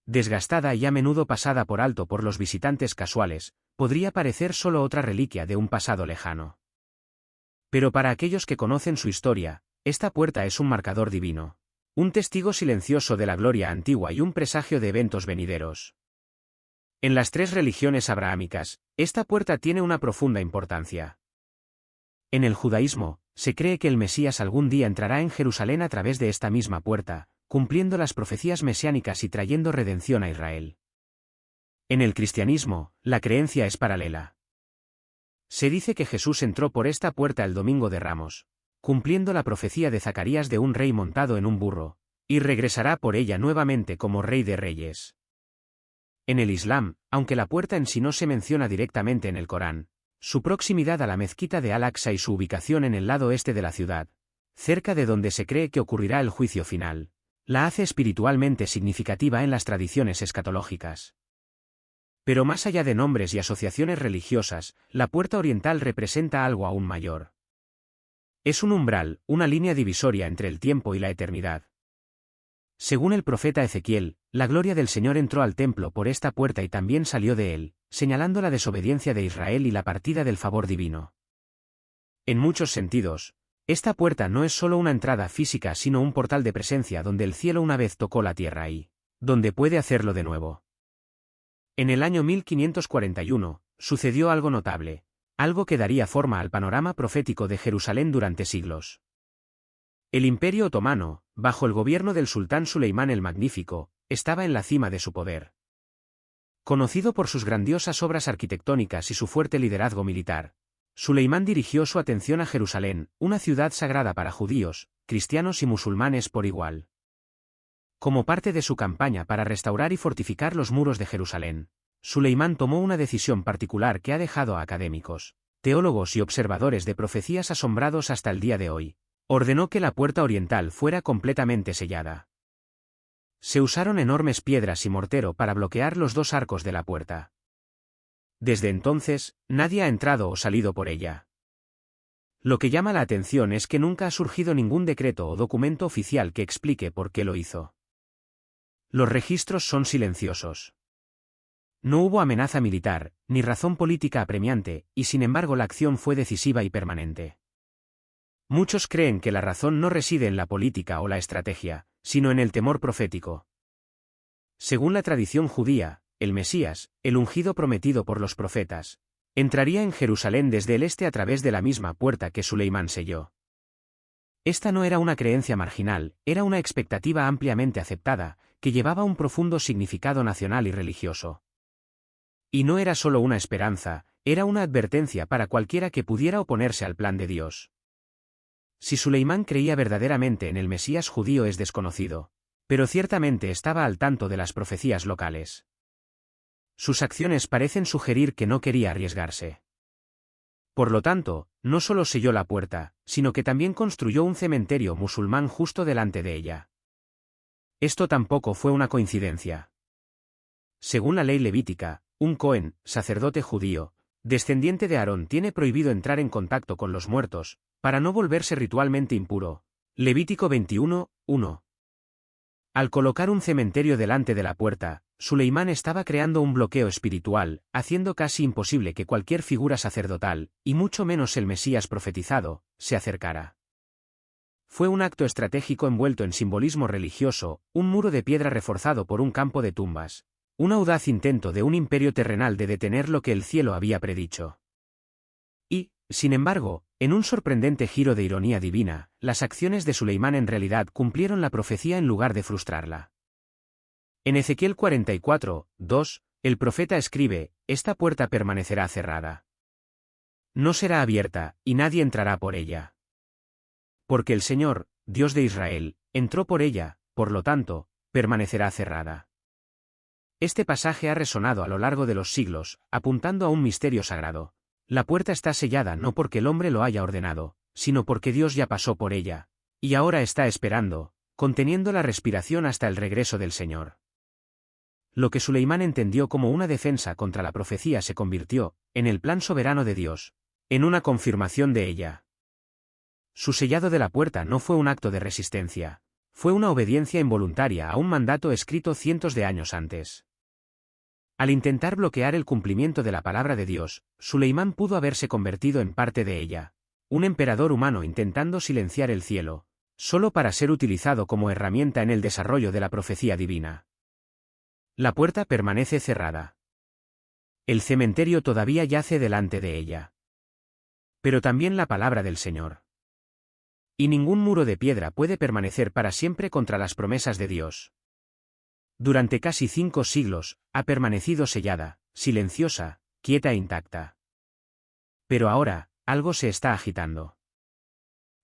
Desgastada y a menudo pasada por alto por los visitantes casuales, podría parecer solo otra reliquia de un pasado lejano. Pero para aquellos que conocen su historia, esta puerta es un marcador divino, un testigo silencioso de la gloria antigua y un presagio de eventos venideros. En las tres religiones abrahámicas, esta puerta tiene una profunda importancia. En el judaísmo, se cree que el Mesías algún día entrará en Jerusalén a través de esta misma puerta, cumpliendo las profecías mesiánicas y trayendo redención a Israel. En el cristianismo, la creencia es paralela. Se dice que Jesús entró por esta puerta el Domingo de Ramos, cumpliendo la profecía de Zacarías de un rey montado en un burro, y regresará por ella nuevamente como Rey de Reyes. En el Islam, aunque la puerta en sí no se menciona directamente en el Corán, su proximidad a la mezquita de Al-Aqsa y su ubicación en el lado este de la ciudad, cerca de donde se cree que ocurrirá el juicio final, la hace espiritualmente significativa en las tradiciones escatológicas. Pero más allá de nombres y asociaciones religiosas, la puerta oriental representa algo aún mayor. Es un umbral, una línea divisoria entre el tiempo y la eternidad. Según el profeta Ezequiel, la gloria del Señor entró al templo por esta puerta y también salió de él, señalando la desobediencia de Israel y la partida del favor divino. En muchos sentidos, esta puerta no es solo una entrada física sino un portal de presencia donde el cielo una vez tocó la tierra y donde puede hacerlo de nuevo. En el año 1541, sucedió algo notable, algo que daría forma al panorama profético de Jerusalén durante siglos. El Imperio Otomano, bajo el gobierno del sultán Suleimán el Magnífico, estaba en la cima de su poder. Conocido por sus grandiosas obras arquitectónicas y su fuerte liderazgo militar, Suleimán dirigió su atención a Jerusalén, una ciudad sagrada para judíos, cristianos y musulmanes por igual. Como parte de su campaña para restaurar y fortificar los muros de Jerusalén, Suleimán tomó una decisión particular que ha dejado a académicos, teólogos y observadores de profecías asombrados hasta el día de hoy. Ordenó que la puerta oriental fuera completamente sellada. Se usaron enormes piedras y mortero para bloquear los dos arcos de la puerta. Desde entonces, nadie ha entrado o salido por ella. Lo que llama la atención es que nunca ha surgido ningún decreto o documento oficial que explique por qué lo hizo. Los registros son silenciosos. No hubo amenaza militar, ni razón política apremiante, y sin embargo la acción fue decisiva y permanente. Muchos creen que la razón no reside en la política o la estrategia, sino en el temor profético. Según la tradición judía, el Mesías, el ungido prometido por los profetas, entraría en Jerusalén desde el este a través de la misma puerta que Suleimán selló. Esta no era una creencia marginal, era una expectativa ampliamente aceptada, que llevaba un profundo significado nacional y religioso. Y no era solo una esperanza, era una advertencia para cualquiera que pudiera oponerse al plan de Dios. Si Suleimán creía verdaderamente en el Mesías judío es desconocido, pero ciertamente estaba al tanto de las profecías locales. Sus acciones parecen sugerir que no quería arriesgarse. Por lo tanto, no solo selló la puerta, sino que también construyó un cementerio musulmán justo delante de ella. Esto tampoco fue una coincidencia. Según la ley levítica, un Cohen, sacerdote judío, descendiente de Aarón, tiene prohibido entrar en contacto con los muertos, para no volverse ritualmente impuro. Levítico 21:1. Al colocar un cementerio delante de la puerta, Suleimán estaba creando un bloqueo espiritual, haciendo casi imposible que cualquier figura sacerdotal, y mucho menos el Mesías profetizado, se acercara. Fue un acto estratégico envuelto en simbolismo religioso, un muro de piedra reforzado por un campo de tumbas, un audaz intento de un imperio terrenal de detener lo que el cielo había predicho. Y, sin embargo, en un sorprendente giro de ironía divina, las acciones de Suleimán en realidad cumplieron la profecía en lugar de frustrarla. En Ezequiel 44:2, el profeta escribe: «Esta puerta permanecerá cerrada. No será abierta, y nadie entrará por ella. Porque el Señor, Dios de Israel, entró por ella, por lo tanto, permanecerá cerrada». Este pasaje ha resonado a lo largo de los siglos, apuntando a un misterio sagrado. La puerta está sellada no porque el hombre lo haya ordenado, sino porque Dios ya pasó por ella, y ahora está esperando, conteniendo la respiración hasta el regreso del Señor. Lo que Suleimán entendió como una defensa contra la profecía se convirtió, en el plan soberano de Dios, en una confirmación de ella. Su sellado de la puerta no fue un acto de resistencia, fue una obediencia involuntaria a un mandato escrito cientos de años antes. Al intentar bloquear el cumplimiento de la palabra de Dios, Suleimán pudo haberse convertido en parte de ella, un emperador humano intentando silenciar el cielo, solo para ser utilizado como herramienta en el desarrollo de la profecía divina. La puerta permanece cerrada. El cementerio todavía yace delante de ella. Pero también la palabra del Señor. Y ningún muro de piedra puede permanecer para siempre contra las promesas de Dios. Durante casi 5 siglos, ha permanecido sellada, silenciosa, quieta e intacta. Pero ahora, algo se está agitando.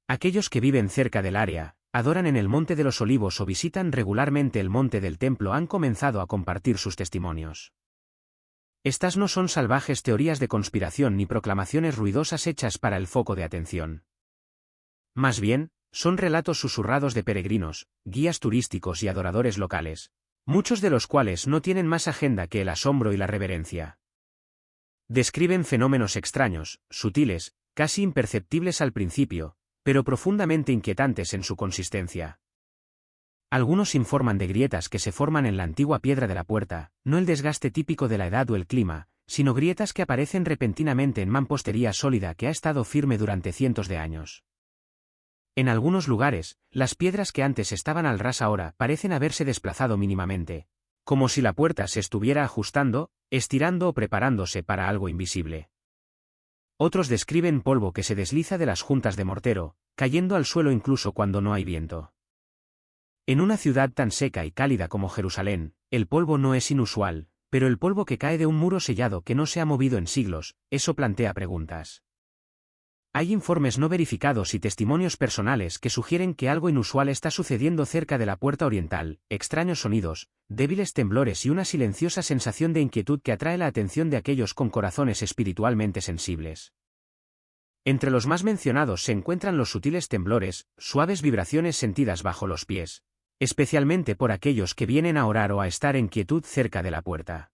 Aquellos que viven cerca del área, adoran en el Monte de los Olivos o visitan regularmente el Monte del Templo han comenzado a compartir sus testimonios. Estas no son salvajes teorías de conspiración ni proclamaciones ruidosas hechas para el foco de atención. Más bien, son relatos susurrados de peregrinos, guías turísticos y adoradores locales, muchos de los cuales no tienen más agenda que el asombro y la reverencia. Describen fenómenos extraños, sutiles, casi imperceptibles al principio, pero profundamente inquietantes en su consistencia. Algunos informan de grietas que se forman en la antigua piedra de la puerta, no el desgaste típico de la edad o el clima, sino grietas que aparecen repentinamente en mampostería sólida que ha estado firme durante cientos de años. En algunos lugares, las piedras que antes estaban al ras ahora parecen haberse desplazado mínimamente, como si la puerta se estuviera ajustando, estirando o preparándose para algo invisible. Otros describen polvo que se desliza de las juntas de mortero, cayendo al suelo incluso cuando no hay viento. En una ciudad tan seca y cálida como Jerusalén, el polvo no es inusual, pero el polvo que cae de un muro sellado que no se ha movido en siglos, eso plantea preguntas. Hay informes no verificados y testimonios personales que sugieren que algo inusual está sucediendo cerca de la puerta oriental, extraños sonidos, débiles temblores y una silenciosa sensación de inquietud que atrae la atención de aquellos con corazones espiritualmente sensibles. Entre los más mencionados se encuentran los sutiles temblores, suaves vibraciones sentidas bajo los pies, especialmente por aquellos que vienen a orar o a estar en quietud cerca de la puerta.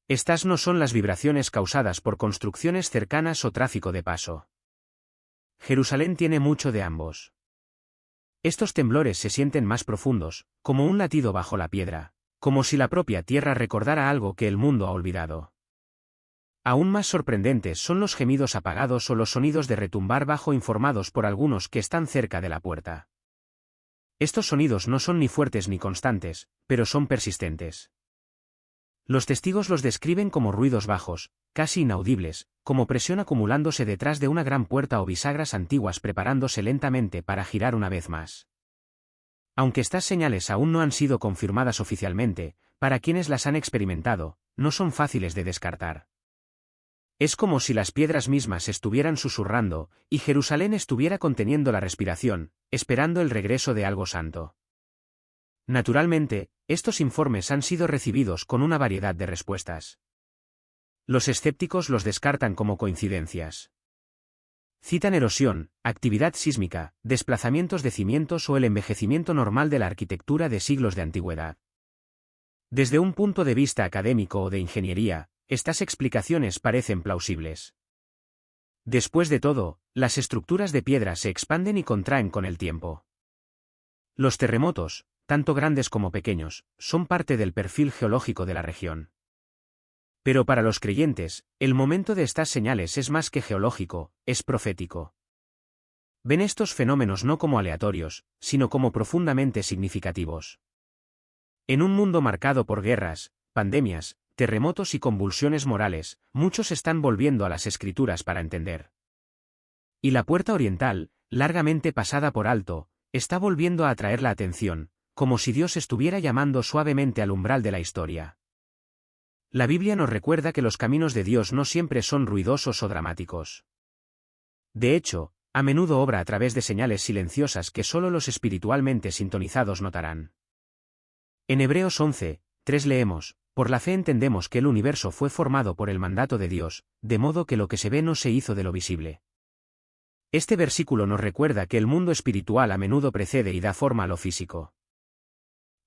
Estas no son las vibraciones causadas por construcciones cercanas o tráfico de paso. Jerusalén tiene mucho de ambos. Estos temblores se sienten más profundos, como un latido bajo la piedra, como si la propia tierra recordara algo que el mundo ha olvidado. Aún más sorprendentes son los gemidos apagados o los sonidos de retumbar bajo informados por algunos que están cerca de la puerta. Estos sonidos no son ni fuertes ni constantes, pero son persistentes. Los testigos los describen como ruidos bajos, casi inaudibles, como presión acumulándose detrás de una gran puerta o bisagras antiguas preparándose lentamente para girar una vez más. Aunque estas señales aún no han sido confirmadas oficialmente, para quienes las han experimentado, no son fáciles de descartar. Es como si las piedras mismas estuvieran susurrando, y Jerusalén estuviera conteniendo la respiración, esperando el regreso de algo santo. Naturalmente, estos informes han sido recibidos con una variedad de respuestas. Los escépticos los descartan como coincidencias. Citan erosión, actividad sísmica, desplazamientos de cimientos o el envejecimiento normal de la arquitectura de siglos de antigüedad. Desde un punto de vista académico o de ingeniería, estas explicaciones parecen plausibles. Después de todo, las estructuras de piedra se expanden y contraen con el tiempo. Los terremotos, tanto grandes como pequeños, son parte del perfil geológico de la región. Pero para los creyentes, el momento de estas señales es más que geológico, es profético. Ven estos fenómenos no como aleatorios, sino como profundamente significativos. En un mundo marcado por guerras, pandemias, terremotos y convulsiones morales, muchos están volviendo a las Escrituras para entender. Y la puerta oriental, largamente pasada por alto, está volviendo a atraer la atención, como si Dios estuviera llamando suavemente al umbral de la historia. La Biblia nos recuerda que los caminos de Dios no siempre son ruidosos o dramáticos. De hecho, a menudo obra a través de señales silenciosas que solo los espiritualmente sintonizados notarán. En Hebreos 11:3 leemos: por la fe entendemos que el universo fue formado por el mandato de Dios, de modo que lo que se ve no se hizo de lo visible. Este versículo nos recuerda que el mundo espiritual a menudo precede y da forma a lo físico.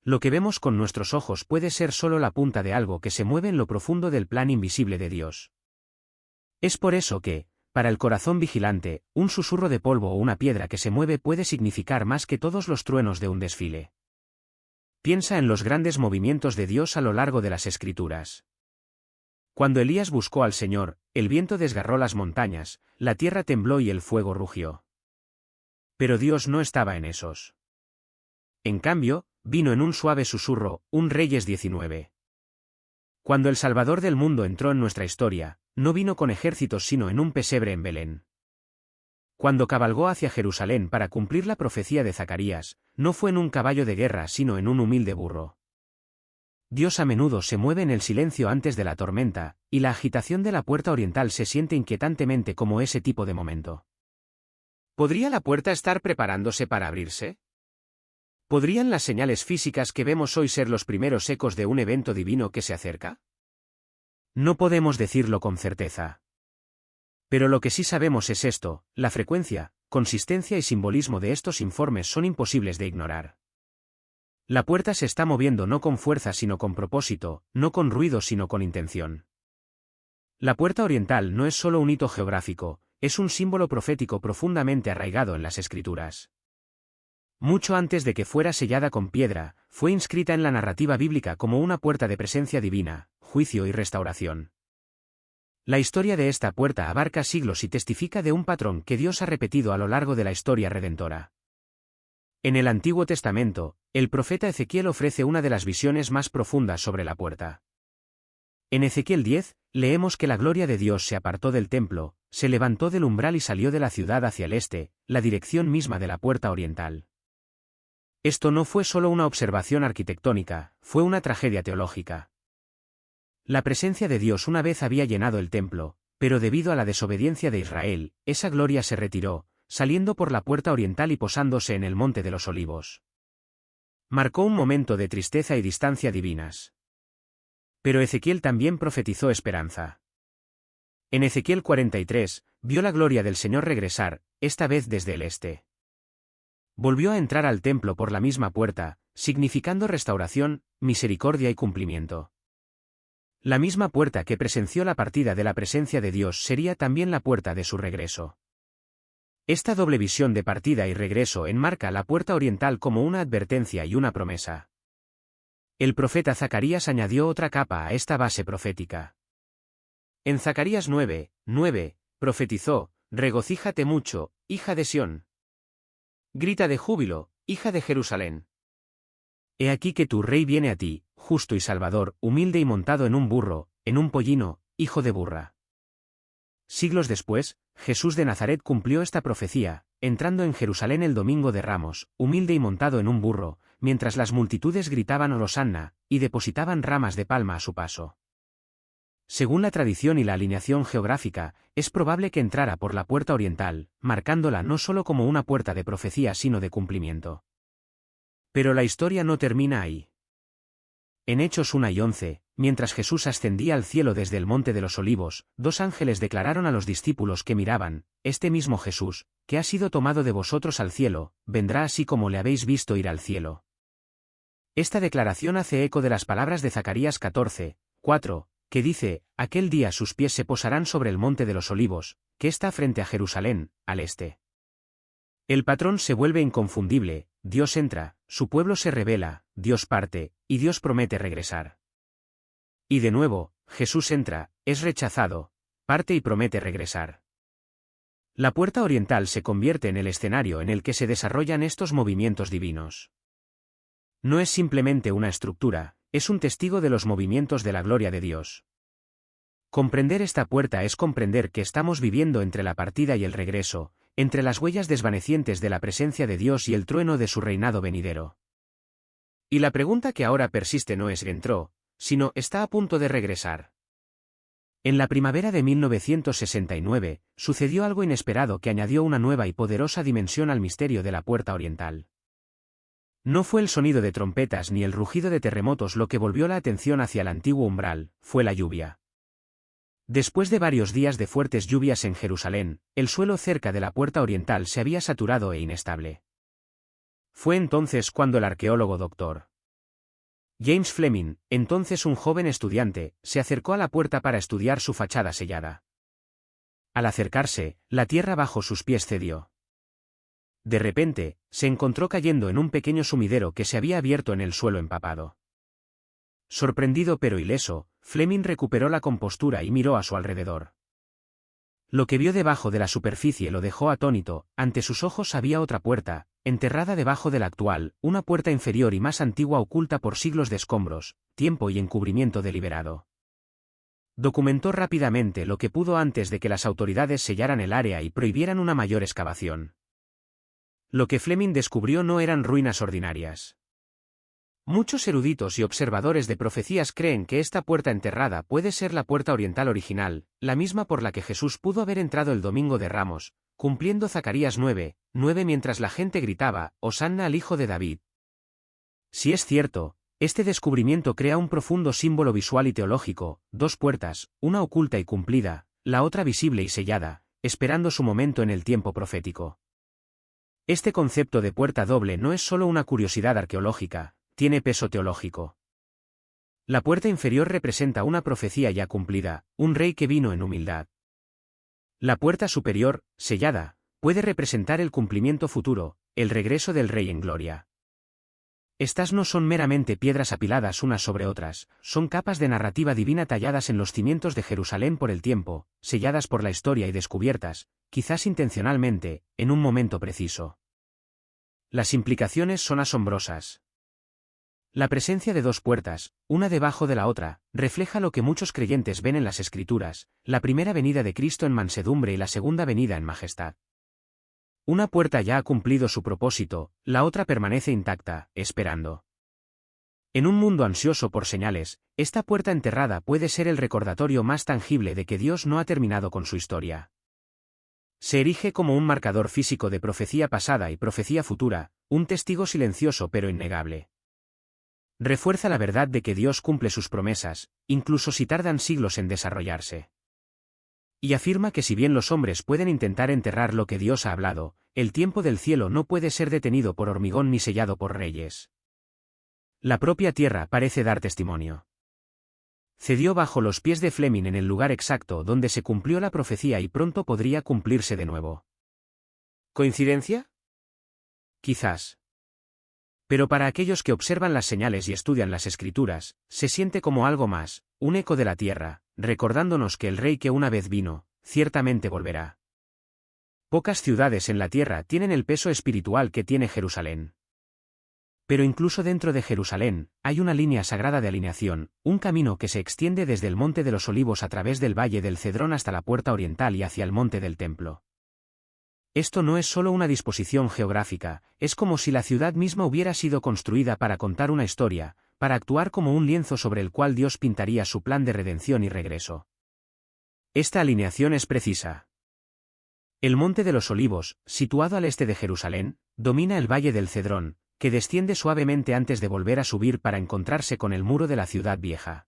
Lo que vemos con nuestros ojos puede ser solo la punta de algo que se mueve en lo profundo del plan invisible de Dios. Es por eso que, para el corazón vigilante, un susurro de polvo o una piedra que se mueve puede significar más que todos los truenos de un desfile. Piensa en los grandes movimientos de Dios a lo largo de las Escrituras. Cuando Elías buscó al Señor, el viento desgarró las montañas, la tierra tembló y el fuego rugió. Pero Dios no estaba en esos. En cambio, vino en un suave susurro, un Reyes 19. Cuando el Salvador del mundo entró en nuestra historia, no vino con ejércitos sino en un pesebre en Belén. Cuando cabalgó hacia Jerusalén para cumplir la profecía de Zacarías, no fue en un caballo de guerra sino en un humilde burro. Dios a menudo se mueve en el silencio antes de la tormenta, y la agitación de la puerta oriental se siente inquietantemente como ese tipo de momento. ¿Podría la puerta estar preparándose para abrirse? ¿Podrían las señales físicas que vemos hoy ser los primeros ecos de un evento divino que se acerca? No podemos decirlo con certeza. Pero lo que sí sabemos es esto: la frecuencia, consistencia y simbolismo de estos informes son imposibles de ignorar. La puerta se está moviendo no con fuerza sino con propósito, no con ruido sino con intención. La puerta oriental no es solo un hito geográfico, es un símbolo profético profundamente arraigado en las Escrituras. Mucho antes de que fuera sellada con piedra, fue inscrita en la narrativa bíblica como una puerta de presencia divina, juicio y restauración. La historia de esta puerta abarca siglos y testifica de un patrón que Dios ha repetido a lo largo de la historia redentora. En el Antiguo Testamento, el profeta Ezequiel ofrece una de las visiones más profundas sobre la puerta. En Ezequiel 10, leemos que la gloria de Dios se apartó del templo, se levantó del umbral y salió de la ciudad hacia el este, la dirección misma de la puerta oriental. Esto no fue solo una observación arquitectónica, fue una tragedia teológica. La presencia de Dios una vez había llenado el templo, pero debido a la desobediencia de Israel, esa gloria se retiró, saliendo por la puerta oriental y posándose en el Monte de los Olivos. Marcó un momento de tristeza y distancia divinas. Pero Ezequiel también profetizó esperanza. En Ezequiel 43, vio la gloria del Señor regresar, esta vez desde el este. Volvió a entrar al templo por la misma puerta, significando restauración, misericordia y cumplimiento. La misma puerta que presenció la partida de la presencia de Dios sería también la puerta de su regreso. Esta doble visión de partida y regreso enmarca la puerta oriental como una advertencia y una promesa. El profeta Zacarías añadió otra capa a esta base profética. En Zacarías 9:9, profetizó: regocíjate mucho, hija de Sión. Grita de júbilo, hija de Jerusalén. He aquí que tu rey viene a ti, justo y salvador, humilde y montado en un burro, en un pollino, hijo de burra. Siglos después, Jesús de Nazaret cumplió esta profecía, entrando en Jerusalén el domingo de Ramos, humilde y montado en un burro, mientras las multitudes gritaban Hosanna, y depositaban ramas de palma a su paso. Según la tradición y la alineación geográfica, es probable que entrara por la puerta oriental, marcándola no solo como una puerta de profecía sino de cumplimiento. Pero la historia no termina ahí. En Hechos 1 y 11, mientras Jesús ascendía al cielo desde el Monte de los Olivos, 2 ángeles declararon a los discípulos que miraban: este mismo Jesús, que ha sido tomado de vosotros al cielo, vendrá así como le habéis visto ir al cielo. Esta declaración hace eco de las palabras de Zacarías 14, 4, que dice: aquel día sus pies se posarán sobre el Monte de los Olivos, que está frente a Jerusalén, al este. El patrón se vuelve inconfundible: Dios entra, su pueblo se rebela, Dios parte, y Dios promete regresar. Y de nuevo, Jesús entra, es rechazado, parte y promete regresar. La puerta oriental se convierte en el escenario en el que se desarrollan estos movimientos divinos. No es simplemente una estructura, es un testigo de los movimientos de la gloria de Dios. Comprender esta puerta es comprender que estamos viviendo entre la partida y el regreso, entre las huellas desvanecientes de la presencia de Dios y el trueno de su reinado venidero. Y la pregunta que ahora persiste no es entró, sino está a punto de regresar. En la primavera de 1969, sucedió algo inesperado que añadió una nueva y poderosa dimensión al misterio de la puerta oriental. No fue el sonido de trompetas ni el rugido de terremotos lo que volvió la atención hacia el antiguo umbral, fue la lluvia. Después de varios días de fuertes lluvias en Jerusalén, el suelo cerca de la puerta oriental se había saturado e inestable. Fue entonces cuando el arqueólogo Dr. James Fleming, entonces un joven estudiante, se acercó a la puerta para estudiar su fachada sellada. Al acercarse, la tierra bajo sus pies cedió. De repente, se encontró cayendo en un pequeño sumidero que se había abierto en el suelo empapado. Sorprendido pero ileso, Fleming recuperó la compostura y miró a su alrededor. Lo que vio debajo de la superficie lo dejó atónito: ante sus ojos había otra puerta, enterrada debajo de la actual, una puerta inferior y más antigua oculta por siglos de escombros, tiempo y encubrimiento deliberado. Documentó rápidamente lo que pudo antes de que las autoridades sellaran el área y prohibieran una mayor excavación. Lo que Fleming descubrió no eran ruinas ordinarias. Muchos eruditos y observadores de profecías creen que esta puerta enterrada puede ser la puerta oriental original, la misma por la que Jesús pudo haber entrado el Domingo de Ramos, cumpliendo Zacarías 9:9 mientras la gente gritaba: «Hosanna al Hijo de David». Si es cierto, este descubrimiento crea un profundo símbolo visual y teológico: dos puertas, una oculta y cumplida, la otra visible y sellada, esperando su momento en el tiempo profético. Este concepto de puerta doble no es solo una curiosidad arqueológica, tiene peso teológico. La puerta inferior representa una profecía ya cumplida, un rey que vino en humildad. La puerta superior, sellada, puede representar el cumplimiento futuro, el regreso del rey en gloria. Estas no son meramente piedras apiladas unas sobre otras, son capas de narrativa divina talladas en los cimientos de Jerusalén por el tiempo, selladas por la historia y descubiertas, quizás intencionalmente, en un momento preciso. Las implicaciones son asombrosas. La presencia de dos puertas, una debajo de la otra, refleja lo que muchos creyentes ven en las Escrituras: la primera venida de Cristo en mansedumbre y la segunda venida en majestad. Una puerta ya ha cumplido su propósito, la otra permanece intacta, esperando. En un mundo ansioso por señales, esta puerta enterrada puede ser el recordatorio más tangible de que Dios no ha terminado con su historia. Se erige como un marcador físico de profecía pasada y profecía futura, un testigo silencioso pero innegable. Refuerza la verdad de que Dios cumple sus promesas, incluso si tardan siglos en desarrollarse. Y afirma que si bien los hombres pueden intentar enterrar lo que Dios ha hablado, el tiempo del cielo no puede ser detenido por hormigón ni sellado por reyes. La propia tierra parece dar testimonio. Cedió bajo los pies de Fleming en el lugar exacto donde se cumplió la profecía y pronto podría cumplirse de nuevo. ¿Coincidencia? Quizás. Pero para aquellos que observan las señales y estudian las Escrituras, se siente como algo más, un eco de la tierra, recordándonos que el rey que una vez vino, ciertamente volverá. Pocas ciudades en la tierra tienen el peso espiritual que tiene Jerusalén. Pero incluso dentro de Jerusalén, hay una línea sagrada de alineación, un camino que se extiende desde el Monte de los Olivos a través del Valle del Cedrón hasta la puerta oriental y hacia el Monte del Templo. Esto no es solo una disposición geográfica, es como si la ciudad misma hubiera sido construida para contar una historia, para actuar como un lienzo sobre el cual Dios pintaría su plan de redención y regreso. Esta alineación es precisa. El Monte de los Olivos, situado al este de Jerusalén, domina el Valle del Cedrón, que desciende suavemente antes de volver a subir para encontrarse con el muro de la ciudad vieja.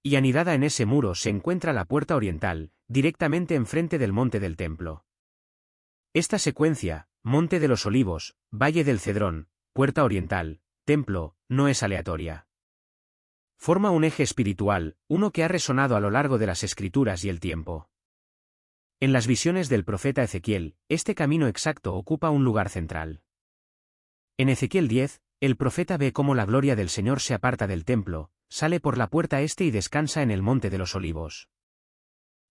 Y anidada en ese muro se encuentra la puerta oriental, directamente enfrente del Monte del Templo. Esta secuencia, Monte de los Olivos, Valle del Cedrón, Puerta Oriental, Templo, no es aleatoria. Forma un eje espiritual, uno que ha resonado a lo largo de las Escrituras y el tiempo. En las visiones del profeta Ezequiel, este camino exacto ocupa un lugar central. En Ezequiel 10, el profeta ve cómo la gloria del Señor se aparta del templo, sale por la puerta este y descansa en el Monte de los Olivos.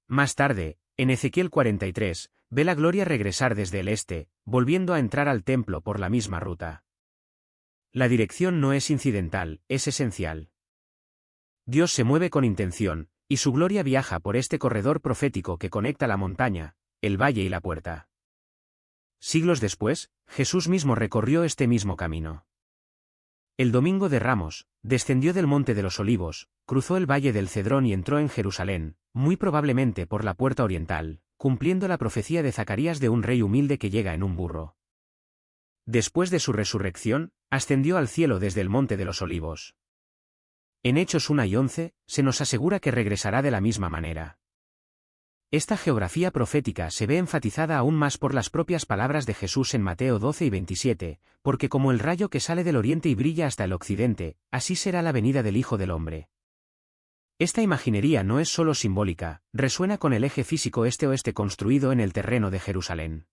Más tarde, en Ezequiel 43, ve la gloria regresar desde el este, volviendo a entrar al templo por la misma ruta. La dirección no es incidental, es esencial. Dios se mueve con intención, y su gloria viaja por este corredor profético que conecta la montaña, el valle y la puerta. Siglos después, Jesús mismo recorrió este mismo camino. El Domingo de Ramos, descendió del Monte de los Olivos, cruzó el Valle del Cedrón y entró en Jerusalén, muy probablemente por la puerta oriental, cumpliendo la profecía de Zacarías de un rey humilde que llega en un burro. Después de su resurrección, ascendió al cielo desde el Monte de los Olivos. En Hechos 1 y 11, se nos asegura que regresará de la misma manera. Esta geografía profética se ve enfatizada aún más por las propias palabras de Jesús en Mateo 12 y 27, porque como el rayo que sale del oriente y brilla hasta el occidente, así será la venida del Hijo del Hombre. Esta imaginería no es solo simbólica, resuena con el eje físico este-oeste construido en el terreno de Jerusalén.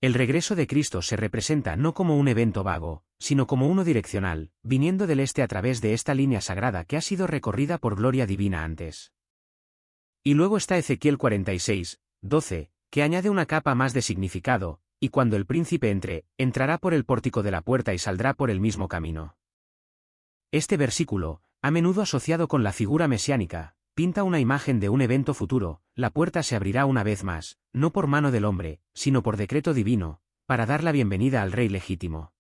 El regreso de Cristo se representa no como un evento vago, sino como uno direccional, viniendo del este a través de esta línea sagrada que ha sido recorrida por gloria divina antes. Y luego está Ezequiel 46, 12, que añade una capa más de significado, y cuando el príncipe entre, entrará por el pórtico de la puerta y saldrá por el mismo camino. Este versículo, a menudo asociado con la figura mesiánica, pinta una imagen de un evento futuro: la puerta se abrirá una vez más, no por mano del hombre, sino por decreto divino, para dar la bienvenida al Rey legítimo.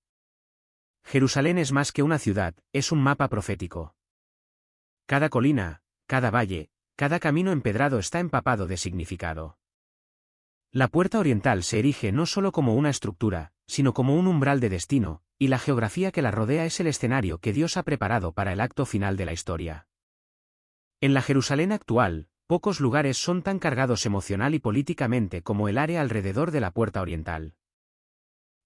Jerusalén es más que una ciudad, es un mapa profético. Cada colina, cada valle, cada camino empedrado está empapado de significado. La puerta oriental se erige no solo como una estructura, sino como un umbral de destino, y la geografía que la rodea es el escenario que Dios ha preparado para el acto final de la historia. En la Jerusalén actual, pocos lugares son tan cargados emocional y políticamente como el área alrededor de la puerta oriental.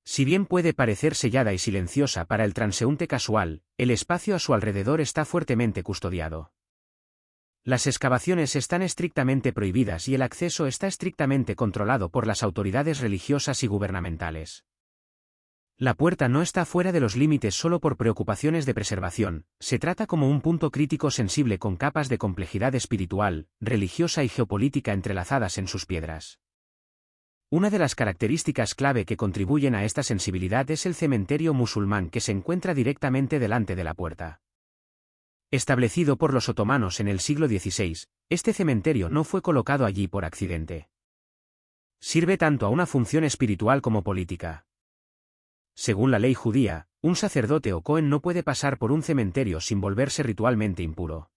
Si bien puede parecer sellada y silenciosa para el transeúnte casual, el espacio a su alrededor está fuertemente custodiado. Las excavaciones están estrictamente prohibidas y el acceso está estrictamente controlado por las autoridades religiosas y gubernamentales. La puerta no está fuera de los límites solo por preocupaciones de preservación, se trata como un punto crítico sensible con capas de complejidad espiritual, religiosa y geopolítica entrelazadas en sus piedras. Una de las características clave que contribuyen a esta sensibilidad es el cementerio musulmán que se encuentra directamente delante de la puerta. Establecido por los otomanos en el siglo XVI, este cementerio no fue colocado allí por accidente. Sirve tanto a una función espiritual como política. Según la ley judía, un sacerdote o cohen no puede pasar por un cementerio sin volverse ritualmente impuro.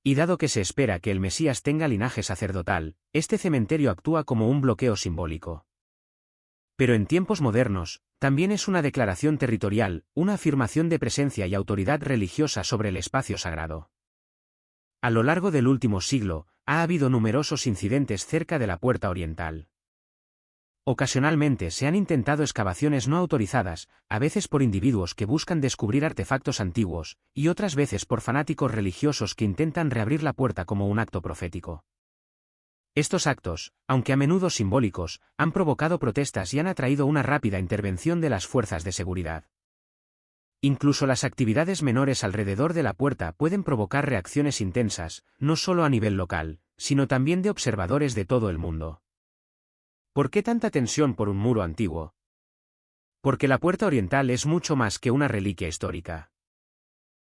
Y dado que se espera que el Mesías tenga linaje sacerdotal, este cementerio actúa como un bloqueo simbólico. Pero en tiempos modernos, también es una declaración territorial, una afirmación de presencia y autoridad religiosa sobre el espacio sagrado. A lo largo del último siglo, ha habido numerosos incidentes cerca de la puerta oriental. Ocasionalmente se han intentado excavaciones no autorizadas, a veces por individuos que buscan descubrir artefactos antiguos, y otras veces por fanáticos religiosos que intentan reabrir la puerta como un acto profético. Estos actos, aunque a menudo simbólicos, han provocado protestas y han atraído una rápida intervención de las fuerzas de seguridad. Incluso las actividades menores alrededor de la puerta pueden provocar reacciones intensas, no solo a nivel local, sino también de observadores de todo el mundo. ¿Por qué tanta tensión por un muro antiguo? Porque la puerta oriental es mucho más que una reliquia histórica.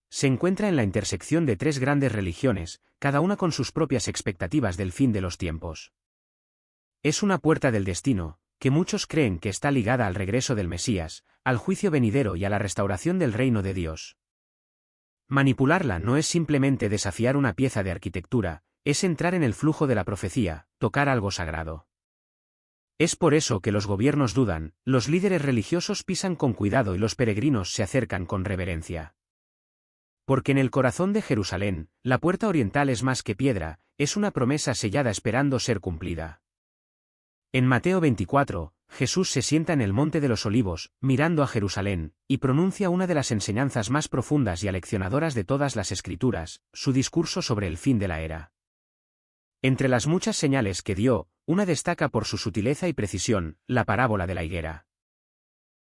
Se encuentra en la intersección de tres grandes religiones, cada una con sus propias expectativas del fin de los tiempos. Es una puerta del destino, que muchos creen que está ligada al regreso del Mesías, al juicio venidero y a la restauración del reino de Dios. Manipularla no es simplemente desafiar una pieza de arquitectura, es entrar en el flujo de la profecía, tocar algo sagrado. Es por eso que los gobiernos dudan, los líderes religiosos pisan con cuidado y los peregrinos se acercan con reverencia. Porque en el corazón de Jerusalén, la puerta oriental es más que piedra, es una promesa sellada esperando ser cumplida. En Mateo 24, Jesús se sienta en el Monte de los Olivos, mirando a Jerusalén, y pronuncia una de las enseñanzas más profundas y aleccionadoras de todas las Escrituras, su discurso sobre el fin de la era. Entre las muchas señales que dio, una destaca por su sutileza y precisión, la parábola de la higuera.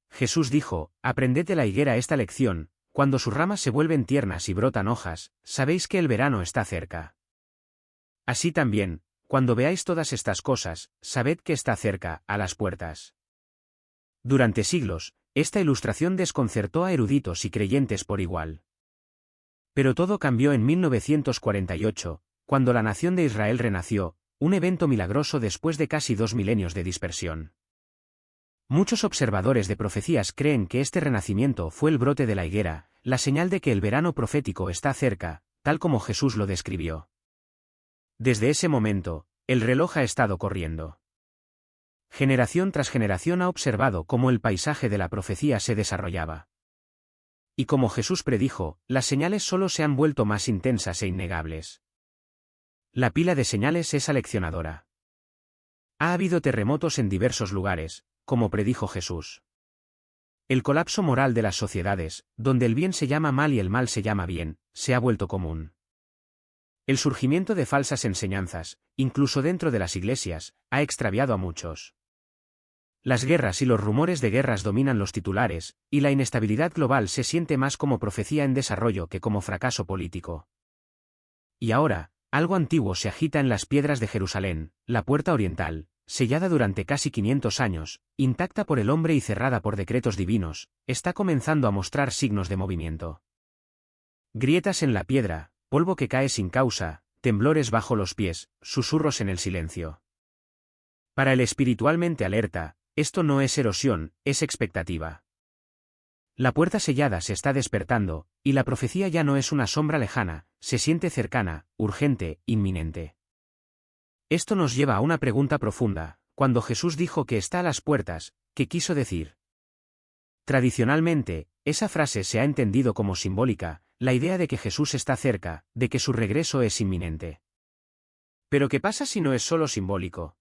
Jesús dijo: «Aprended de la higuera esta lección, cuando sus ramas se vuelven tiernas y brotan hojas, sabéis que el verano está cerca. Así también, cuando veáis todas estas cosas, sabed que está cerca, a las puertas». Durante siglos, esta ilustración desconcertó a eruditos y creyentes por igual. Pero todo cambió en 1948, cuando la nación de Israel renació, un evento milagroso después de casi 2 milenios de dispersión. Muchos observadores de profecías creen que este renacimiento fue el brote de la higuera, la señal de que el verano profético está cerca, tal como Jesús lo describió. Desde ese momento, el reloj ha estado corriendo. Generación tras generación ha observado cómo el paisaje de la profecía se desarrollaba. Y como Jesús predijo, las señales solo se han vuelto más intensas e innegables. La pila de señales es aleccionadora. Ha habido terremotos en diversos lugares, como predijo Jesús. El colapso moral de las sociedades, donde el bien se llama mal y el mal se llama bien, se ha vuelto común. El surgimiento de falsas enseñanzas, incluso dentro de las iglesias, ha extraviado a muchos. Las guerras y los rumores de guerras dominan los titulares, y la inestabilidad global se siente más como profecía en desarrollo que como fracaso político. Y ahora, algo antiguo se agita en las piedras de Jerusalén, la puerta oriental, sellada durante casi 500 años, intacta por el hombre y cerrada por decretos divinos, está comenzando a mostrar signos de movimiento. Grietas en la piedra, polvo que cae sin causa, temblores bajo los pies, susurros en el silencio. Para el espiritualmente alerta, esto no es erosión, es expectativa. La puerta sellada se está despertando, y la profecía ya no es una sombra lejana, se siente cercana, urgente, inminente. Esto nos lleva a una pregunta profunda: cuando Jesús dijo que está a las puertas, ¿qué quiso decir? Tradicionalmente, esa frase se ha entendido como simbólica, la idea de que Jesús está cerca, de que su regreso es inminente. Pero ¿qué pasa si no es solo simbólico?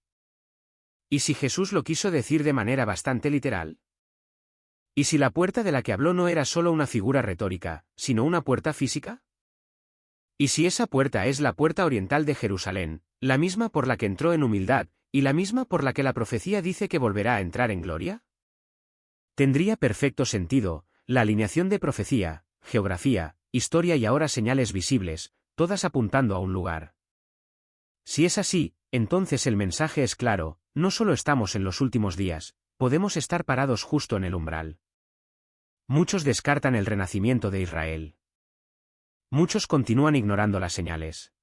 ¿Y si Jesús lo quiso decir de manera bastante literal? ¿Y si la puerta de la que habló no era solo una figura retórica, sino una puerta física? ¿Y si esa puerta es la puerta oriental de Jerusalén, la misma por la que entró en humildad, y la misma por la que la profecía dice que volverá a entrar en gloria? Tendría perfecto sentido, la alineación de profecía, geografía, historia y ahora señales visibles, todas apuntando a un lugar. Si es así, entonces el mensaje es claro: no solo estamos en los últimos días, podemos estar parados justo en el umbral. Muchos descartan el renacimiento de Israel. Muchos continúan ignorando las señales.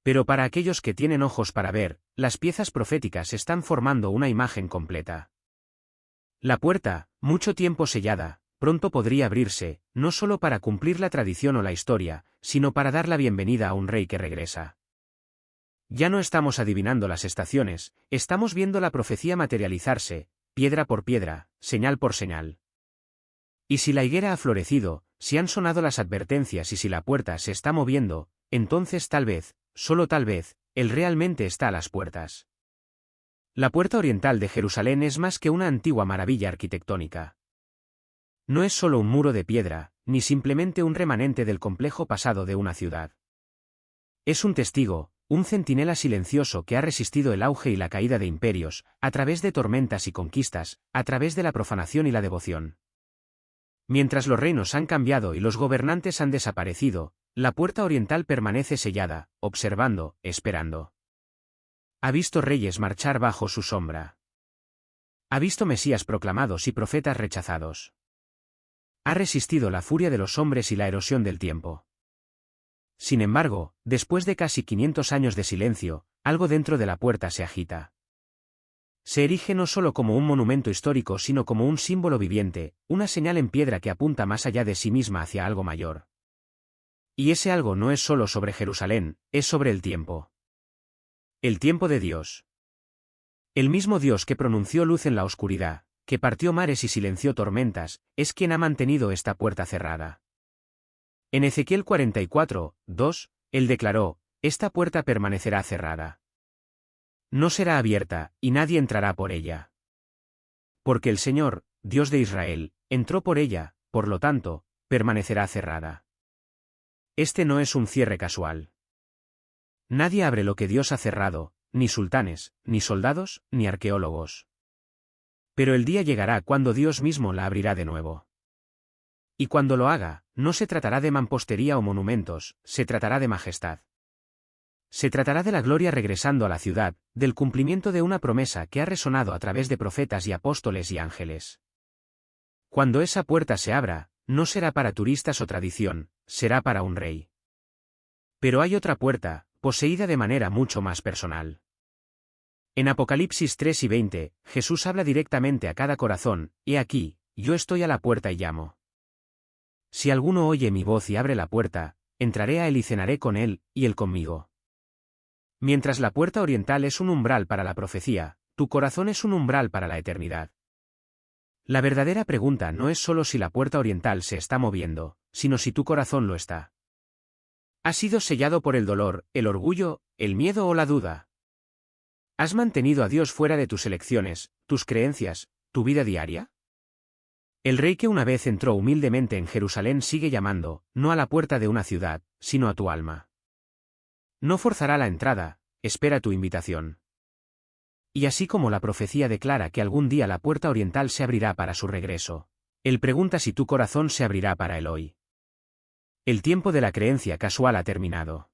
Pero para aquellos que tienen ojos para ver, las piezas proféticas están formando una imagen completa. La puerta, mucho tiempo sellada, pronto podría abrirse, no solo para cumplir la tradición o la historia, sino para dar la bienvenida a un rey que regresa. Ya no estamos adivinando las estaciones, estamos viendo la profecía materializarse, piedra por piedra, señal por señal. Y si la higuera ha florecido, si han sonado las advertencias y si la puerta se está moviendo, entonces tal vez, solo tal vez, Él realmente está a las puertas. La puerta oriental de Jerusalén es más que una antigua maravilla arquitectónica. No es solo un muro de piedra, ni simplemente un remanente del complejo pasado de una ciudad. Es un testigo, un centinela silencioso que ha resistido el auge y la caída de imperios, a través de tormentas y conquistas, a través de la profanación y la devoción. Mientras los reinos han cambiado y los gobernantes han desaparecido, la puerta oriental permanece sellada, observando, esperando. Ha visto reyes marchar bajo su sombra. Ha visto mesías proclamados y profetas rechazados. Ha resistido la furia de los hombres y la erosión del tiempo. Sin embargo, después de casi 500 años de silencio, algo dentro de la puerta se agita. Se erige no solo como un monumento histórico sino como un símbolo viviente, una señal en piedra que apunta más allá de sí misma hacia algo mayor. Y ese algo no es solo sobre Jerusalén, es sobre el tiempo. El tiempo de Dios. El mismo Dios que pronunció luz en la oscuridad, que partió mares y silenció tormentas, es quien ha mantenido esta puerta cerrada. En Ezequiel 44, 2, él declaró, esta puerta permanecerá cerrada. No será abierta, y nadie entrará por ella. Porque el Señor, Dios de Israel, entró por ella, por lo tanto, permanecerá cerrada. Este no es un cierre casual. Nadie abre lo que Dios ha cerrado, ni sultanes, ni soldados, ni arqueólogos. Pero el día llegará cuando Dios mismo la abrirá de nuevo. Y cuando lo haga, no se tratará de mampostería o monumentos, se tratará de majestad. Se tratará de la gloria regresando a la ciudad, del cumplimiento de una promesa que ha resonado a través de profetas y apóstoles y ángeles. Cuando esa puerta se abra, no será para turistas o tradición, será para un rey. Pero hay otra puerta, poseída de manera mucho más personal. En Apocalipsis 3 y 20, Jesús habla directamente a cada corazón, he aquí, yo estoy a la puerta y llamo. Si alguno oye mi voz y abre la puerta, entraré a él y cenaré con él, y él conmigo. Mientras la puerta oriental es un umbral para la profecía, tu corazón es un umbral para la eternidad. La verdadera pregunta no es solo si la puerta oriental se está moviendo, sino si tu corazón lo está. ¿Has sido sellado por el dolor, el orgullo, el miedo o la duda? ¿Has mantenido a Dios fuera de tus elecciones, tus creencias, tu vida diaria? El rey que una vez entró humildemente en Jerusalén sigue llamando, no a la puerta de una ciudad, sino a tu alma. No forzará la entrada, espera tu invitación. Y así como la profecía declara que algún día la puerta oriental se abrirá para su regreso, él pregunta si tu corazón se abrirá para él hoy. El tiempo de la creencia casual ha terminado.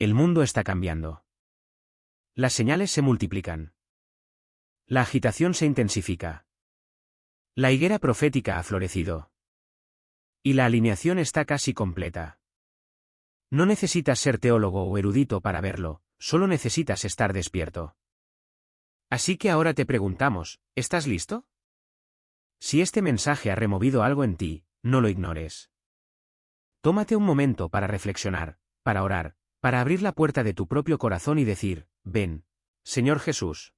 El mundo está cambiando. Las señales se multiplican. La agitación se intensifica. La higuera profética ha florecido. Y la alineación está casi completa. No necesitas ser teólogo o erudito para verlo, solo necesitas estar despierto. Así que ahora te preguntamos, ¿estás listo? Si este mensaje ha removido algo en ti, no lo ignores. Tómate un momento para reflexionar, para orar, para abrir la puerta de tu propio corazón y decir, ven, Señor Jesús.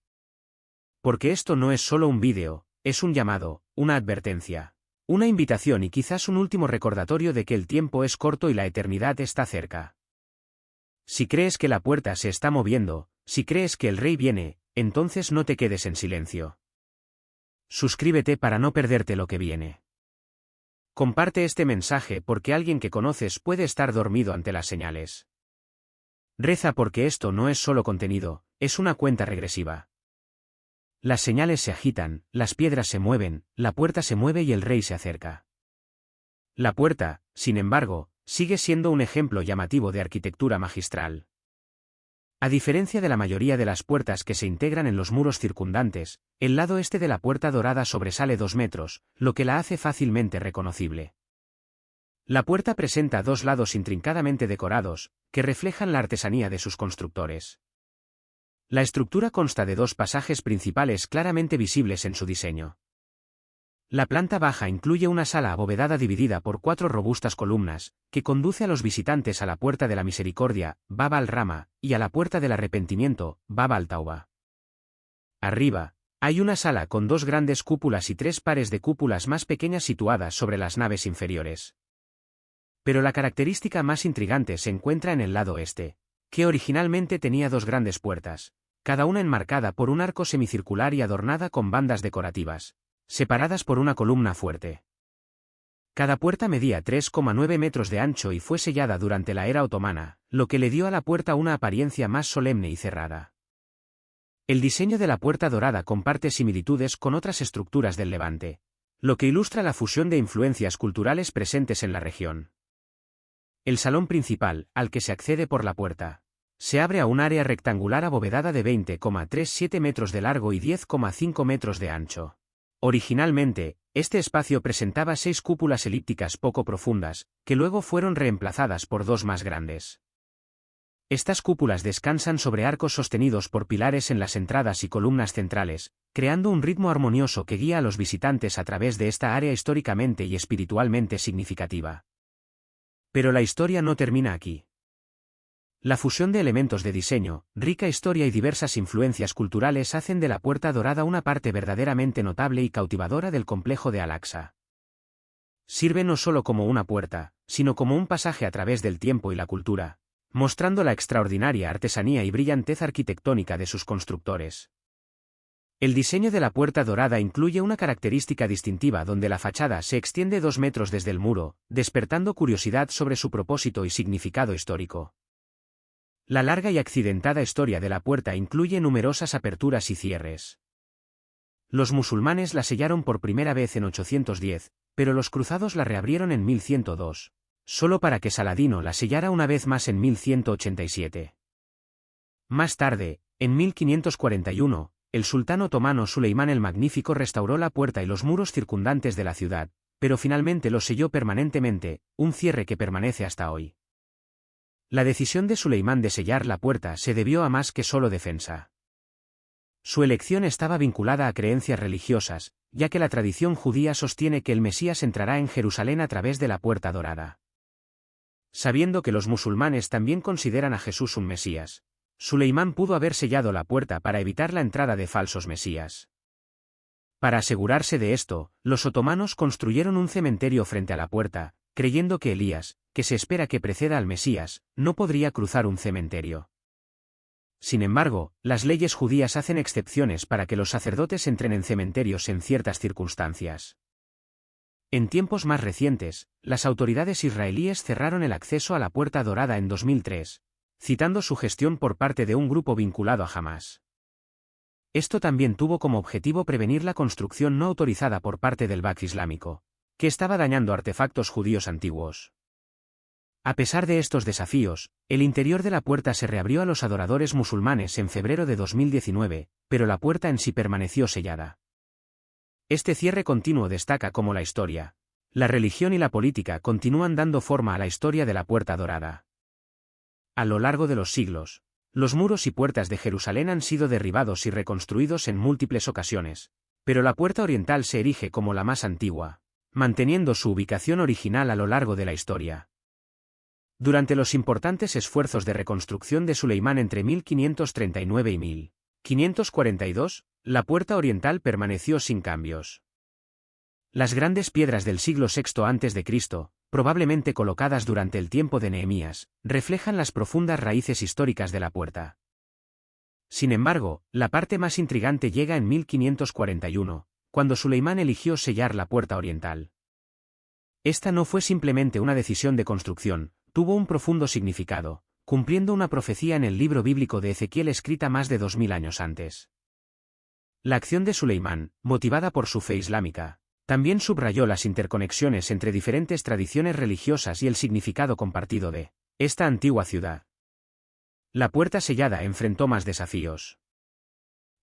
Porque esto no es solo un vídeo, es un llamado, una advertencia, una invitación y quizás un último recordatorio de que el tiempo es corto y la eternidad está cerca. Si crees que la puerta se está moviendo, si crees que el Rey viene, entonces no te quedes en silencio. Suscríbete para no perderte lo que viene. Comparte este mensaje porque alguien que conoces puede estar dormido ante las señales. Reza porque esto no es solo contenido, es una cuenta regresiva. Las señales se agitan, las piedras se mueven, la puerta se mueve y el rey se acerca. La puerta, sin embargo, sigue siendo un ejemplo llamativo de arquitectura magistral. A diferencia de la mayoría de las puertas que se integran en los muros circundantes, el lado este de la puerta dorada sobresale 2 metros, lo que la hace fácilmente reconocible. La puerta presenta 2 lados intrincadamente decorados, que reflejan la artesanía de sus constructores. La estructura consta de 2 pasajes principales claramente visibles en su diseño. La planta baja incluye una sala abovedada dividida por 4 robustas columnas, que conduce a los visitantes a la puerta de la misericordia, Bab al-Rama, y a la puerta del arrepentimiento, Bab al-Tauba. Arriba, hay una sala con 2 grandes cúpulas y 3 pares de cúpulas más pequeñas situadas sobre las naves inferiores. Pero la característica más intrigante se encuentra en el lado este, que originalmente tenía 2 grandes puertas, cada una enmarcada por un arco semicircular y adornada con bandas decorativas, separadas por una columna fuerte. Cada puerta medía 3,9 metros de ancho y fue sellada durante la era otomana, lo que le dio a la puerta una apariencia más solemne y cerrada. El diseño de la puerta dorada comparte similitudes con otras estructuras del Levante, lo que ilustra la fusión de influencias culturales presentes en la región. El salón principal, al que se accede por la puerta, se abre a un área rectangular abovedada de 20,37 metros de largo y 10,5 metros de ancho. Originalmente, este espacio presentaba 6 cúpulas elípticas poco profundas, que luego fueron reemplazadas por 2 más grandes. Estas cúpulas descansan sobre arcos sostenidos por pilares en las entradas y columnas centrales, creando un ritmo armonioso que guía a los visitantes a través de esta área históricamente y espiritualmente significativa. Pero la historia no termina aquí. La fusión de elementos de diseño, rica historia y diversas influencias culturales hacen de la Puerta Dorada una parte verdaderamente notable y cautivadora del complejo de Al-Aqsa. Sirve no solo como una puerta, sino como un pasaje a través del tiempo y la cultura, mostrando la extraordinaria artesanía y brillantez arquitectónica de sus constructores. El diseño de la Puerta Dorada incluye una característica distintiva donde la fachada se extiende 2 metros desde el muro, despertando curiosidad sobre su propósito y significado histórico. La larga y accidentada historia de la puerta incluye numerosas aperturas y cierres. Los musulmanes la sellaron por primera vez en 810, pero los cruzados la reabrieron en 1102, solo para que Saladino la sellara una vez más en 1187. Más tarde, en 1541, el sultán otomano Suleimán el Magnífico restauró la puerta y los muros circundantes de la ciudad, pero finalmente los selló permanentemente, un cierre que permanece hasta hoy. La decisión de Suleimán de sellar la puerta se debió a más que solo defensa. Su elección estaba vinculada a creencias religiosas, ya que la tradición judía sostiene que el Mesías entrará en Jerusalén a través de la Puerta Dorada. Sabiendo que los musulmanes también consideran a Jesús un Mesías, Suleimán pudo haber sellado la puerta para evitar la entrada de falsos mesías. Para asegurarse de esto, los otomanos construyeron un cementerio frente a la puerta, creyendo que Elías, que se espera que preceda al Mesías, no podría cruzar un cementerio. Sin embargo, las leyes judías hacen excepciones para que los sacerdotes entren en cementerios en ciertas circunstancias. En tiempos más recientes, las autoridades israelíes cerraron el acceso a la Puerta Dorada en 2003, citando su gestión por parte de un grupo vinculado a Hamás. Esto también tuvo como objetivo prevenir la construcción no autorizada por parte del Ba'ath Islámico, que estaba dañando artefactos judíos antiguos. A pesar de estos desafíos, el interior de la puerta se reabrió a los adoradores musulmanes en febrero de 2019, pero la puerta en sí permaneció sellada. Este cierre continuo destaca cómo la historia, la religión y la política continúan dando forma a la historia de la Puerta Dorada. A lo largo de los siglos, los muros y puertas de Jerusalén han sido derribados y reconstruidos en múltiples ocasiones, pero la puerta oriental se erige como la más antigua, manteniendo su ubicación original a lo largo de la historia. Durante los importantes esfuerzos de reconstrucción de Suleimán entre 1539 y 1542, la puerta oriental permaneció sin cambios. Las grandes piedras del siglo VI a.C., probablemente colocadas durante el tiempo de Nehemías, reflejan las profundas raíces históricas de la puerta. Sin embargo, la parte más intrigante llega en 1541, cuando Suleimán eligió sellar la puerta oriental. Esta no fue simplemente una decisión de construcción, tuvo un profundo significado, cumpliendo una profecía en el libro bíblico de Ezequiel escrita más de 2000 años antes. La acción de Suleimán, motivada por su fe islámica, también subrayó las interconexiones entre diferentes tradiciones religiosas y el significado compartido de esta antigua ciudad. La puerta sellada enfrentó más desafíos.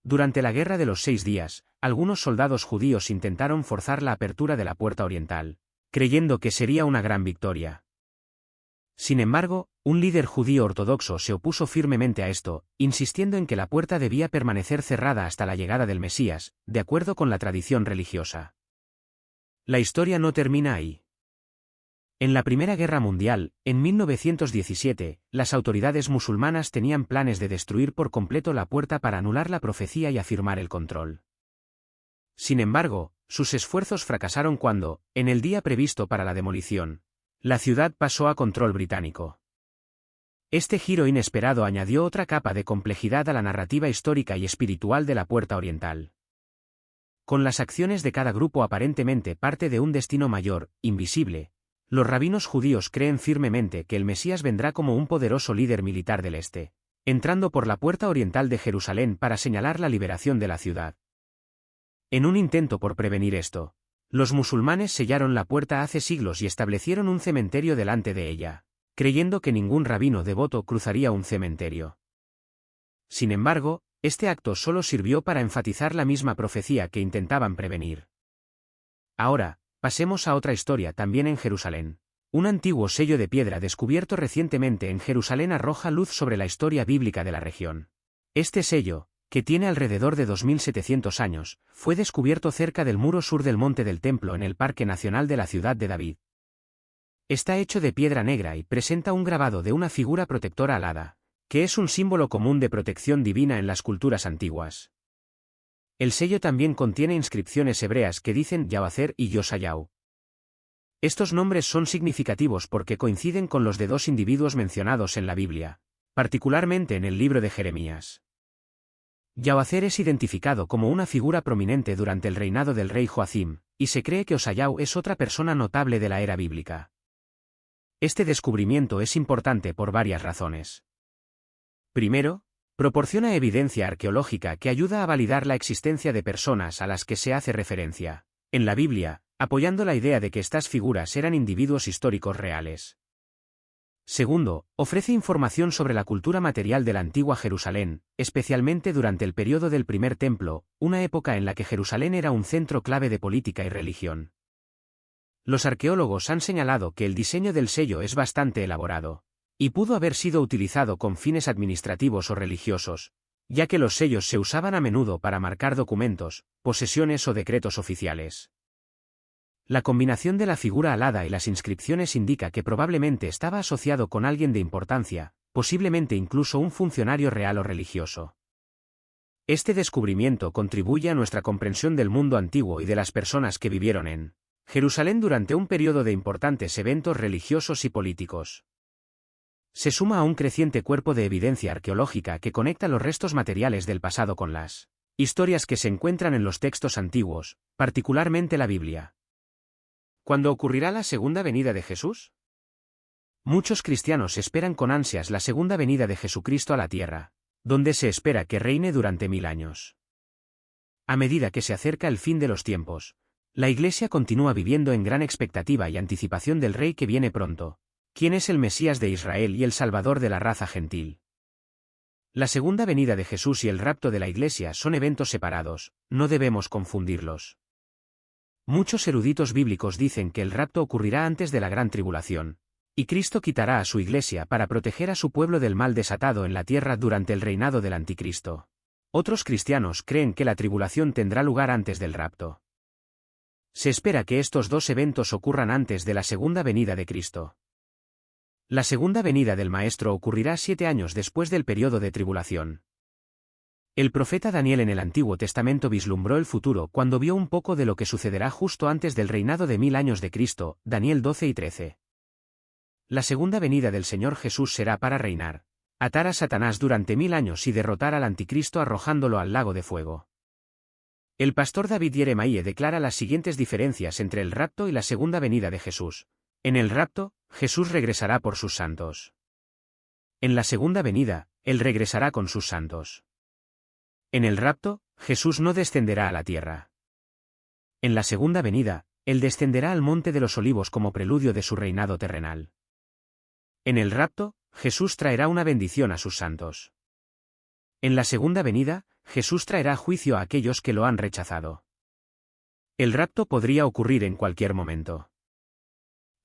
Durante la Guerra de los 6 días, algunos soldados judíos intentaron forzar la apertura de la puerta oriental, creyendo que sería una gran victoria. Sin embargo, un líder judío ortodoxo se opuso firmemente a esto, insistiendo en que la puerta debía permanecer cerrada hasta la llegada del Mesías, de acuerdo con la tradición religiosa. La historia no termina ahí. En la Primera Guerra Mundial, en 1917, las autoridades musulmanas tenían planes de destruir por completo la puerta para anular la profecía y afirmar el control. Sin embargo, sus esfuerzos fracasaron cuando, en el día previsto para la demolición, la ciudad pasó a control británico. Este giro inesperado añadió otra capa de complejidad a la narrativa histórica y espiritual de la Puerta Oriental. Con las acciones de cada grupo aparentemente parte de un destino mayor, invisible, los rabinos judíos creen firmemente que el Mesías vendrá como un poderoso líder militar del Este, entrando por la Puerta Oriental de Jerusalén para señalar la liberación de la ciudad. En un intento por prevenir esto, los musulmanes sellaron la puerta hace siglos y establecieron un cementerio delante de ella, creyendo que ningún rabino devoto cruzaría un cementerio. Sin embargo, este acto solo sirvió para enfatizar la misma profecía que intentaban prevenir. Ahora, pasemos a otra historia también en Jerusalén. Un antiguo sello de piedra descubierto recientemente en Jerusalén arroja luz sobre la historia bíblica de la región. Este sello, que tiene alrededor de 2700 años, fue descubierto cerca del muro sur del Monte del Templo en el Parque Nacional de la Ciudad de David. Está hecho de piedra negra y presenta un grabado de una figura protectora alada, que es un símbolo común de protección divina en las culturas antiguas. El sello también contiene inscripciones hebreas que dicen Yahazer y Yosayau. Estos nombres son significativos porque coinciden con los de dos individuos mencionados en la Biblia, particularmente en el libro de Jeremías. Yahazer es identificado como una figura prominente durante el reinado del rey Joacim, y se cree que Osayau es otra persona notable de la era bíblica. Este descubrimiento es importante por varias razones. Primero, proporciona evidencia arqueológica que ayuda a validar la existencia de personas a las que se hace referencia en la Biblia, apoyando la idea de que estas figuras eran individuos históricos reales. Segundo, ofrece información sobre la cultura material de la antigua Jerusalén, especialmente durante el período del Primer Templo, una época en la que Jerusalén era un centro clave de política y religión. Los arqueólogos han señalado que el diseño del sello es bastante elaborado, y pudo haber sido utilizado con fines administrativos o religiosos, ya que los sellos se usaban a menudo para marcar documentos, posesiones o decretos oficiales. La combinación de la figura alada y las inscripciones indica que probablemente estaba asociado con alguien de importancia, posiblemente incluso un funcionario real o religioso. Este descubrimiento contribuye a nuestra comprensión del mundo antiguo y de las personas que vivieron en Jerusalén durante un periodo de importantes eventos religiosos y políticos. Se suma a un creciente cuerpo de evidencia arqueológica que conecta los restos materiales del pasado con las historias que se encuentran en los textos antiguos, particularmente la Biblia. ¿Cuándo ocurrirá la segunda venida de Jesús? Muchos cristianos esperan con ansias la segunda venida de Jesucristo a la tierra, donde se espera que reine durante 1000 años. A medida que se acerca el fin de los tiempos, la Iglesia continúa viviendo en gran expectativa y anticipación del Rey que viene pronto, quien es el Mesías de Israel y el Salvador de la raza gentil. La segunda venida de Jesús y el rapto de la Iglesia son eventos separados, no debemos confundirlos. Muchos eruditos bíblicos dicen que el rapto ocurrirá antes de la gran tribulación, y Cristo quitará a su Iglesia para proteger a su pueblo del mal desatado en la tierra durante el reinado del Anticristo. Otros cristianos creen que la tribulación tendrá lugar antes del rapto. Se espera que estos dos eventos ocurran antes de la segunda venida de Cristo. La segunda venida del Maestro ocurrirá 7 años después del período de tribulación. El profeta Daniel en el Antiguo Testamento vislumbró el futuro cuando vio un poco de lo que sucederá justo antes del reinado de 1000 años de Cristo, Daniel 12 y 13. La segunda venida del Señor Jesús será para reinar, atar a Satanás durante 1000 años y derrotar al Anticristo arrojándolo al lago de fuego. El pastor David Yeremaíe declara las siguientes diferencias entre el rapto y la segunda venida de Jesús. En el rapto, Jesús regresará por sus santos. En la segunda venida, Él regresará con sus santos. En el rapto, Jesús no descenderá a la tierra. En la segunda venida, Él descenderá al monte de los olivos como preludio de su reinado terrenal. En el rapto, Jesús traerá una bendición a sus santos. En la segunda venida, Jesús traerá juicio a aquellos que lo han rechazado. El rapto podría ocurrir en cualquier momento.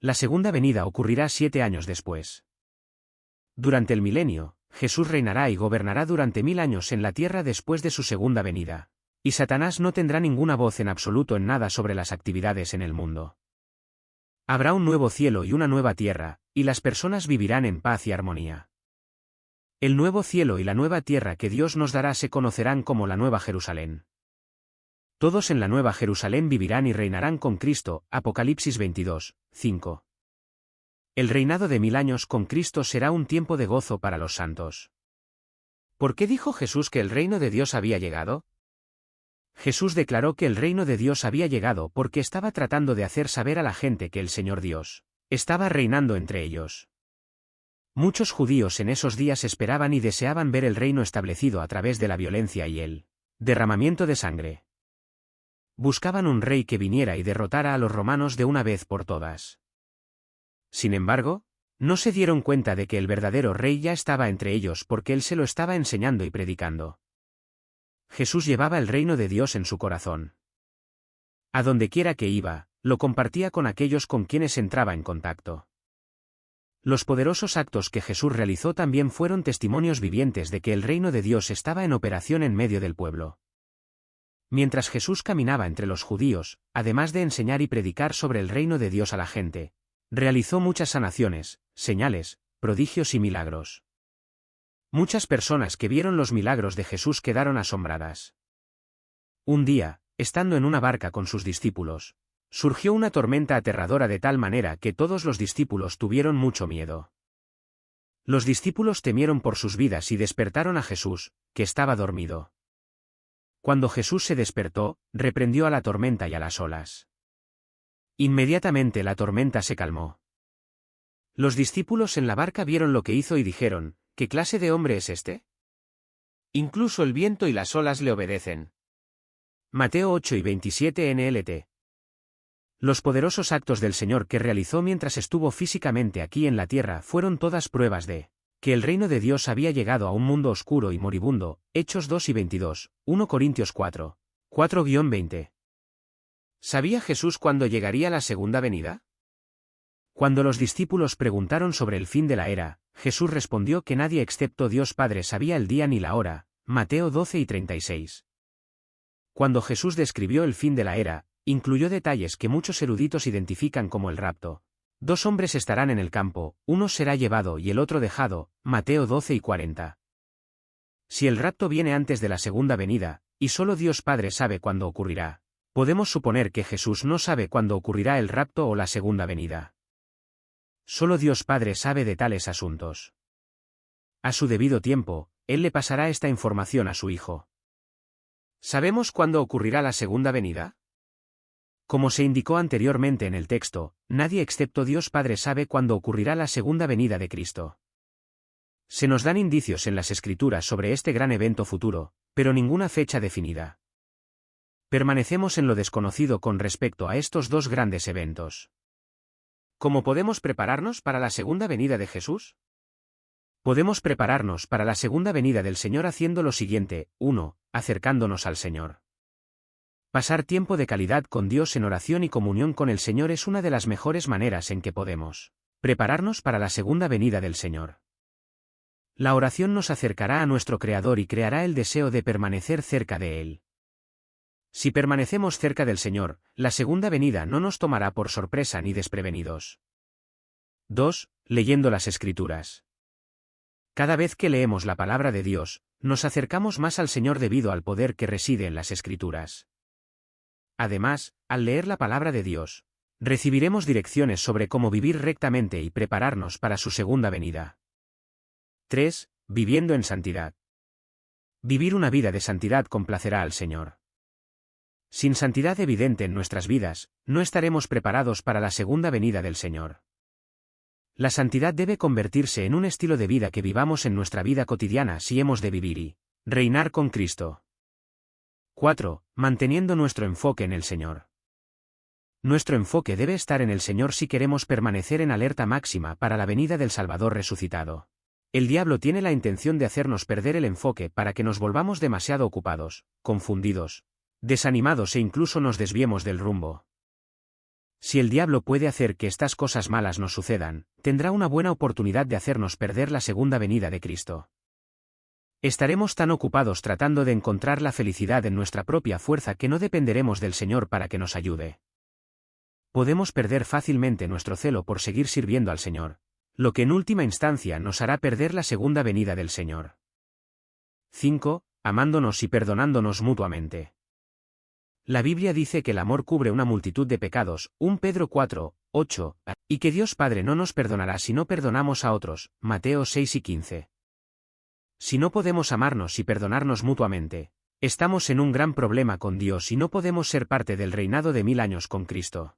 La segunda venida ocurrirá 7 años después. Durante el milenio, Jesús reinará y gobernará durante 1000 años en la tierra después de su segunda venida, y Satanás no tendrá ninguna voz en absoluto en nada sobre las actividades en el mundo. Habrá un nuevo cielo y una nueva tierra, y las personas vivirán en paz y armonía. El nuevo cielo y la nueva tierra que Dios nos dará se conocerán como la Nueva Jerusalén. Todos en la Nueva Jerusalén vivirán y reinarán con Cristo, Apocalipsis 22, 5. El reinado de 1000 años con Cristo será un tiempo de gozo para los santos. ¿Por qué dijo Jesús que el reino de Dios había llegado? Jesús declaró que el reino de Dios había llegado porque estaba tratando de hacer saber a la gente que el Señor Dios estaba reinando entre ellos. Muchos judíos en esos días esperaban y deseaban ver el reino establecido a través de la violencia y el derramamiento de sangre. Buscaban un rey que viniera y derrotara a los romanos de una vez por todas. Sin embargo, no se dieron cuenta de que el verdadero rey ya estaba entre ellos porque él se lo estaba enseñando y predicando. Jesús llevaba el reino de Dios en su corazón. A donde quiera que iba, lo compartía con aquellos con quienes entraba en contacto. Los poderosos actos que Jesús realizó también fueron testimonios vivientes de que el reino de Dios estaba en operación en medio del pueblo. Mientras Jesús caminaba entre los judíos, además de enseñar y predicar sobre el reino de Dios a la gente, Realizó muchas sanaciones, señales, prodigios y milagros. Muchas personas que vieron los milagros de Jesús quedaron asombradas. Un día, estando en una barca con sus discípulos, surgió una tormenta aterradora de tal manera que todos los discípulos tuvieron mucho miedo. Los discípulos temieron por sus vidas y despertaron a Jesús, que estaba dormido. Cuando Jesús se despertó, reprendió a la tormenta y a las olas. Inmediatamente la tormenta se calmó. Los discípulos en la barca vieron lo que hizo y dijeron, ¿qué clase de hombre es este? Incluso el viento y las olas le obedecen. Mateo 8 y 27 NLT. Los poderosos actos del Señor que realizó mientras estuvo físicamente aquí en la tierra fueron todas pruebas de que el reino de Dios había llegado a un mundo oscuro y moribundo. Hechos 2 y 22, 1 Corintios 4, 4-20. ¿Sabía Jesús cuándo llegaría la segunda venida? Cuando los discípulos preguntaron sobre el fin de la era, Jesús respondió que nadie excepto Dios Padre sabía el día ni la hora. Mateo 12 y 36. Cuando Jesús describió el fin de la era, incluyó detalles que muchos eruditos identifican como el rapto. 2 hombres estarán en el campo, uno será llevado y el otro dejado. Mateo 12 y 40. Si el rapto viene antes de la segunda venida, y solo Dios Padre sabe cuándo ocurrirá, podemos suponer que Jesús no sabe cuándo ocurrirá el rapto o la segunda venida. Solo Dios Padre sabe de tales asuntos. A su debido tiempo, Él le pasará esta información a su Hijo. ¿Sabemos cuándo ocurrirá la segunda venida? Como se indicó anteriormente en el texto, nadie excepto Dios Padre sabe cuándo ocurrirá la segunda venida de Cristo. Se nos dan indicios en las Escrituras sobre este gran evento futuro, pero ninguna fecha definida. Permanecemos en lo desconocido con respecto a estos dos grandes eventos. ¿Cómo podemos prepararnos para la segunda venida de Jesús? Podemos prepararnos para la segunda venida del Señor haciendo lo siguiente: 1. Acercándonos al Señor. Pasar tiempo de calidad con Dios en oración y comunión con el Señor es una de las mejores maneras en que podemos prepararnos para la segunda venida del Señor. La oración nos acercará a nuestro Creador y creará el deseo de permanecer cerca de Él. Si permanecemos cerca del Señor, la segunda venida no nos tomará por sorpresa ni desprevenidos. 2. Leyendo las Escrituras. Cada vez que leemos la palabra de Dios, nos acercamos más al Señor debido al poder que reside en las Escrituras. Además, al leer la palabra de Dios, recibiremos direcciones sobre cómo vivir rectamente y prepararnos para su segunda venida. 3. Viviendo en santidad. Vivir una vida de santidad complacerá al Señor. Sin santidad evidente en nuestras vidas, no estaremos preparados para la segunda venida del Señor. La santidad debe convertirse en un estilo de vida que vivamos en nuestra vida cotidiana si hemos de vivir y reinar con Cristo. 4. Manteniendo nuestro enfoque en el Señor. Nuestro enfoque debe estar en el Señor si queremos permanecer en alerta máxima para la venida del Salvador resucitado. El diablo tiene la intención de hacernos perder el enfoque para que nos volvamos demasiado ocupados, confundidos, desanimados e incluso nos desviemos del rumbo. Si el diablo puede hacer que estas cosas malas nos sucedan, tendrá una buena oportunidad de hacernos perder la segunda venida de Cristo. Estaremos tan ocupados tratando de encontrar la felicidad en nuestra propia fuerza que no dependeremos del Señor para que nos ayude. Podemos perder fácilmente nuestro celo por seguir sirviendo al Señor, lo que en última instancia nos hará perder la segunda venida del Señor. 5. Amándonos y perdonándonos mutuamente. La Biblia dice que el amor cubre una multitud de pecados, 1 Pedro 4, 8, y que Dios Padre no nos perdonará si no perdonamos a otros, Mateo 6 y 15. Si no podemos amarnos y perdonarnos mutuamente, estamos en un gran problema con Dios y no podemos ser parte del reinado de 1000 años con Cristo.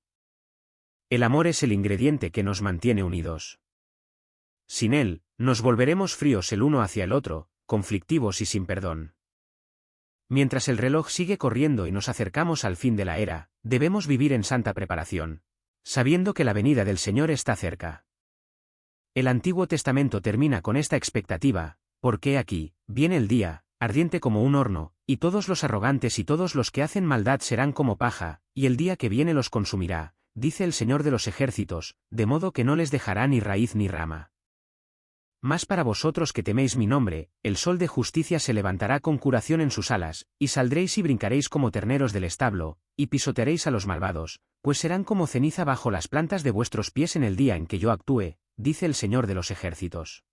El amor es el ingrediente que nos mantiene unidos. Sin él, nos volveremos fríos el uno hacia el otro, conflictivos y sin perdón. Mientras el reloj sigue corriendo y nos acercamos al fin de la era, debemos vivir en santa preparación, sabiendo que la venida del Señor está cerca. El Antiguo Testamento termina con esta expectativa, porque aquí, viene el día, ardiente como un horno, y todos los arrogantes y todos los que hacen maldad serán como paja, y el día que viene los consumirá, dice el Señor de los ejércitos, de modo que no les dejará ni raíz ni rama. mas para vosotros que teméis mi nombre, el sol de justicia se levantará con curación en sus alas, y saldréis y brincaréis como terneros del establo, y pisotearéis a los malvados, pues serán como ceniza bajo las plantas de vuestros pies en el día en que yo actúe, dice el Señor de los ejércitos.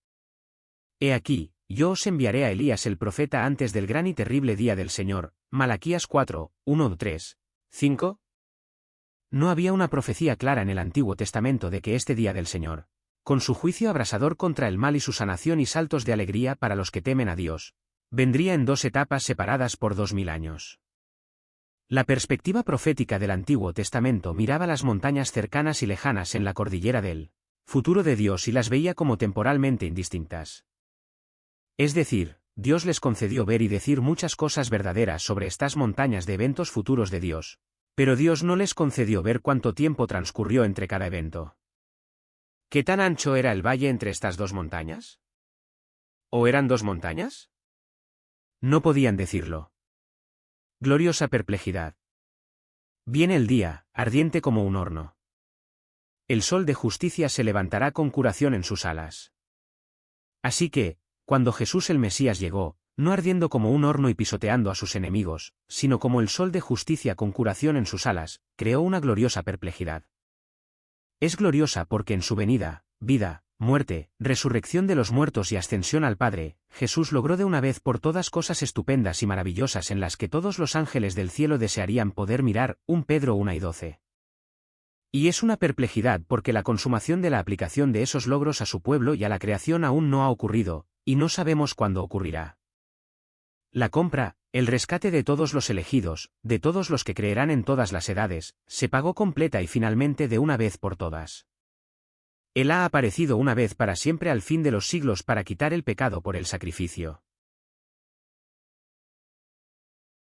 He aquí, yo os enviaré a Elías el profeta antes del gran y terrible día del Señor. Malaquías 4, 1, 3, 5. No había una profecía clara en el Antiguo Testamento de que este día del Señor, con su juicio abrasador contra el mal y su sanación y saltos de alegría para los que temen a Dios, vendría en dos etapas separadas por 2000 años. La perspectiva profética del Antiguo Testamento miraba las montañas cercanas y lejanas en la cordillera del futuro de Dios y las veía como temporalmente indistintas. Es decir, Dios les concedió ver y decir muchas cosas verdaderas sobre estas montañas de eventos futuros de Dios, pero Dios no les concedió ver cuánto tiempo transcurrió entre cada evento. ¿Qué tan ancho era el valle entre estas dos montañas? ¿O eran dos montañas? No podían decirlo. Gloriosa perplejidad. Viene el día, ardiente como un horno. El sol de justicia se levantará con curación en sus alas. Así que, cuando Jesús el Mesías llegó, no ardiendo como un horno y pisoteando a sus enemigos, sino como el sol de justicia con curación en sus alas, creó una gloriosa perplejidad. Es gloriosa porque en su venida, vida, muerte, resurrección de los muertos y ascensión al Padre, Jesús logró de una vez por todas cosas estupendas y maravillosas en las que todos los ángeles del cielo desearían poder mirar. 1 Pedro 1:12. Y es una perplejidad porque la consumación de la aplicación de esos logros a su pueblo y a la creación aún no ha ocurrido, y no sabemos cuándo ocurrirá. La compra, el rescate de todos los elegidos, de todos los que creerán en todas las edades, se pagó completa y finalmente de una vez por todas. Él ha aparecido una vez para siempre al fin de los siglos para quitar el pecado por el sacrificio.